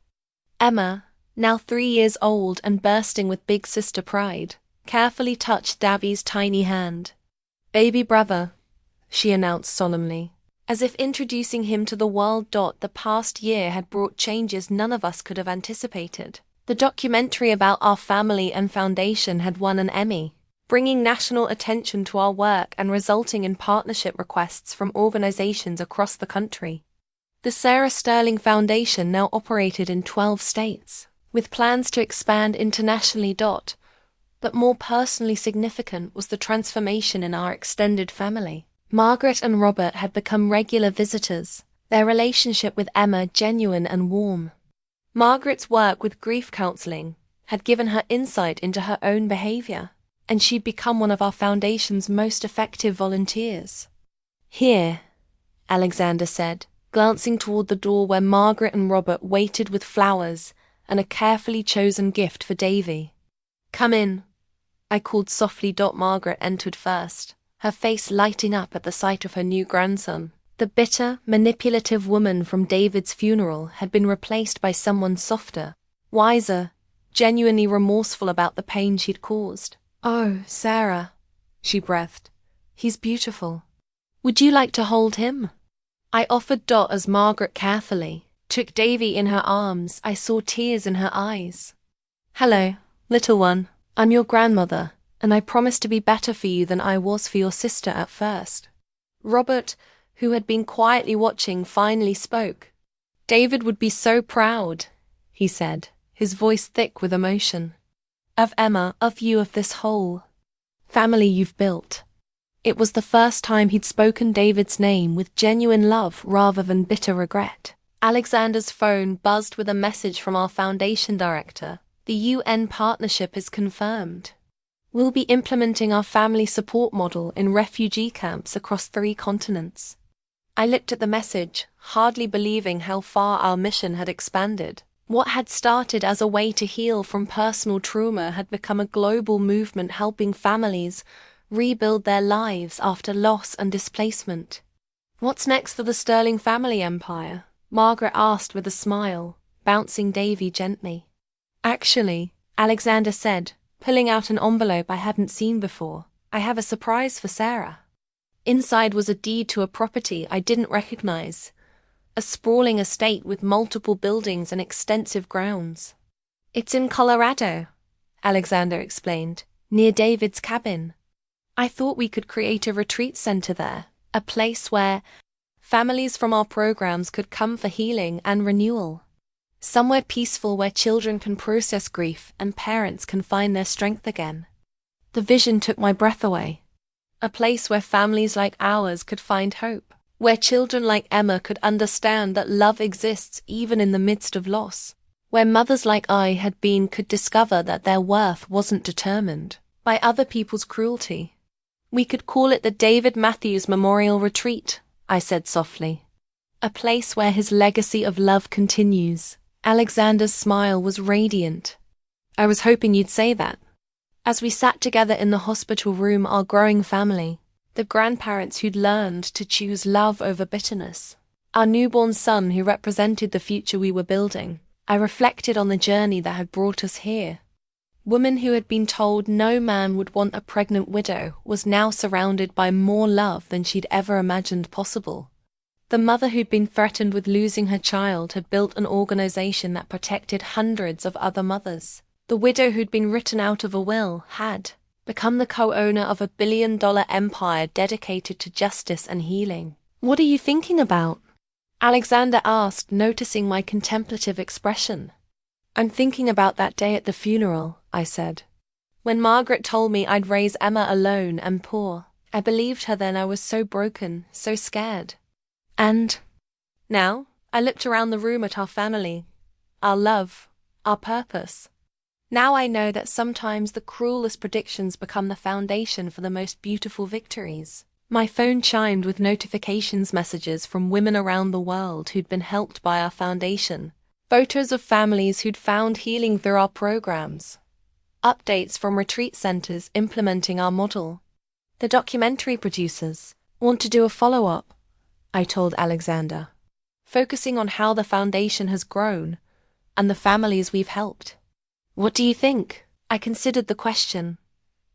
Emma, now 3 years old and bursting with big sister pride, carefully touched Davy's tiny hand. "Baby brother," she announced solemnly, as if introducing him to the world. The past year had brought changes none of us could have anticipated. The documentary about our family and foundation had won an Emmy, bringing national attention to our work and resulting in partnership requests from organizations across the country. The Sarah Sterling Foundation now operated in 12 states, with plans to expand internationally. But more personally significant was the transformation in our extended family. Margaret and Robert had become regular visitors, their relationship with Emma genuine and warm. Margaret's work with grief counseling had given her insight into her own behavior, and she'd become one of our foundation's most effective volunteers. "Here," Alexander said, glancing toward the door where Margaret and Robert waited with flowers and a carefully chosen gift for Davy. "Come in," I called softly. Margaret entered first, her face lighting up at the sight of her new grandson. The bitter, manipulative woman from David's funeral had been replaced by someone softer, wiser, genuinely remorseful about the pain she'd caused. "Oh, Sarah," she breathed. "He's beautiful. Would you like to hold him?" I offered. As Margaret carefully took Davy in her arms, I saw tears in her eyes. "Hello, little one. I'm your grandmother, and I promise to be better for you than I was for your sister at first." Robert, who had been quietly watching, finally spoke. "David would be so proud," he said, his voice thick with emotion. "Of Emma, of you, of this whole family you've built." It was the first time he'd spoken David's name with genuine love rather than bitter regret. Alexander's phone buzzed with a message from our foundation director. "The UN partnership is confirmed. We'll be implementing our family support model in refugee camps across 3 continents." I looked at the message, hardly believing how far our mission had expanded. What had started as a way to heal from personal trauma had become a global movement helping families rebuild their lives after loss and displacement. "What's next for the Sterling family empire?" Margaret asked with a smile, bouncing Davy gently. "Actually," Alexander said, pulling out an envelope I hadn't seen before, "I have a surprise for Sarah." Inside was a deed to a property I didn't recognize, a sprawling estate with multiple buildings and extensive grounds. "It's in Colorado," Alexander explained, "near David's cabin. I thought we could create a retreat center there, a place where families from our programs could come for healing and renewal. Somewhere peaceful where children can process grief and parents can find their strength again." The vision took my breath away. A place where families like ours could find hope, where children like Emma could understand that love exists even in the midst of loss, where mothers like I had been could discover that their worth wasn't determined by other people's cruelty. "We could call it the David Matthews Memorial Retreat," I said softly. "A place where his legacy of love continues." Alexander's smile was radiant. "I was hoping you'd say that." As we sat together in the hospital room, our growing family, the grandparents who'd learned to choose love over bitterness, our newborn son who represented the future we were building, I reflected on the journey that had brought us here. Woman who had been told no man would want a pregnant widow was now surrounded by more love than she'd ever imagined possible. The mother who'd been threatened with losing her child had built an organization that protected hundreds of other mothers. The widow who'd been written out of a will had become the co-owner of $1 billion empire dedicated to justice and healing. "What are you thinking about?" Alexander asked, noticing my contemplative expression. "I'm thinking about that day at the funeral," I said. "When Margaret told me I'd raise Emma alone and poor, I believed her then. I was so broken, so scared. And now I looked around the room at our family, our love, our purpose. Now I know that sometimes the cruelest predictions become the foundation for the most beautiful victories. My phone chimed with notifications messages from women around the world who'd been helped by our foundation, photos of families who'd found healing through our programs, updates from retreat centers implementing our model. The documentary producers want to do a follow-up, I told Alexander, focusing on how the foundation has grown and the families we've helped. What do you think? I considered the question,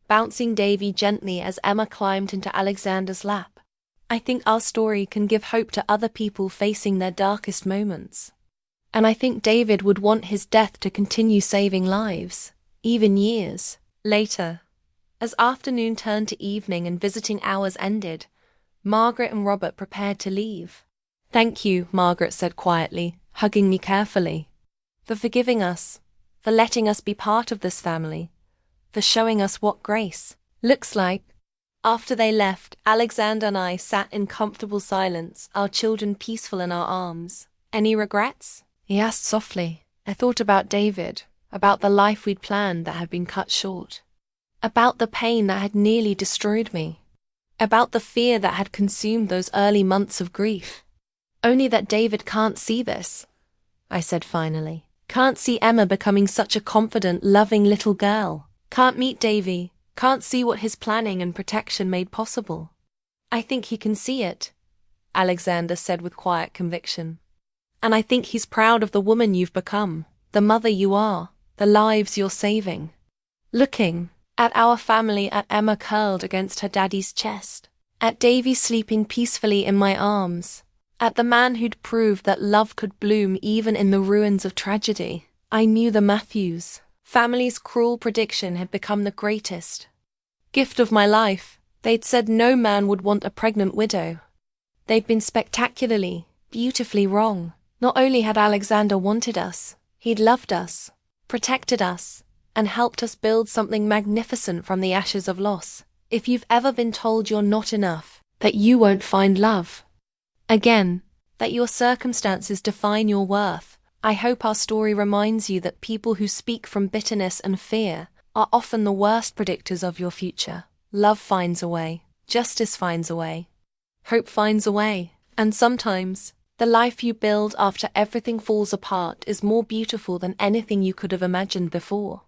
bouncing Davy gently as Emma climbed into Alexander's lap. I think our story can give hope to other people facing their darkest moments. And I think David would want his death to continue saving lives, even years later. As afternoon turned to evening and visiting hours ended, Margaret and Robert prepared to leave. Thank you, Margaret said quietly, hugging me carefully, for forgiving us, for letting us be part of this family, for showing us what grace looks like. After they left, Alexander and I sat in comfortable silence, our children peaceful in our arms. Any regrets? He asked softly. I thought about David, about the life we'd planned that had been cut short, about the pain that had nearly destroyed me, about the fear that had consumed those early months of grief. Only that David can't see this, I said finally. Can't see Emma becoming such a confident, loving little girl. Can't meet Davy, can't see what his planning and protection made possible. I think he can see it, Alexander said with quiet conviction. And I think he's proud of the woman you've become, the mother you are, the lives you're saving. Looking at our family, at Emma curled against her daddy's chest, at Davy sleeping peacefully in my arms, at the man who'd proved that love could bloom even in the ruins of tragedy, I knew the Matthews family's cruel prediction had become the greatest gift of my life. They'd said no man would want a pregnant widow. They'd been spectacularly, beautifully wrong. Not only had Alexander wanted us, he'd loved us, protected us, and helped us build something magnificent from the ashes of loss. If you've ever been told you're not enough, that you won't find love again, that your circumstances define your worth, I hope our story reminds you that people who speak from bitterness and fear are often the worst predictors of your future. Love finds a way, justice finds a way, hope finds a way, and sometimes the life you build after everything falls apart is more beautiful than anything you could have imagined before.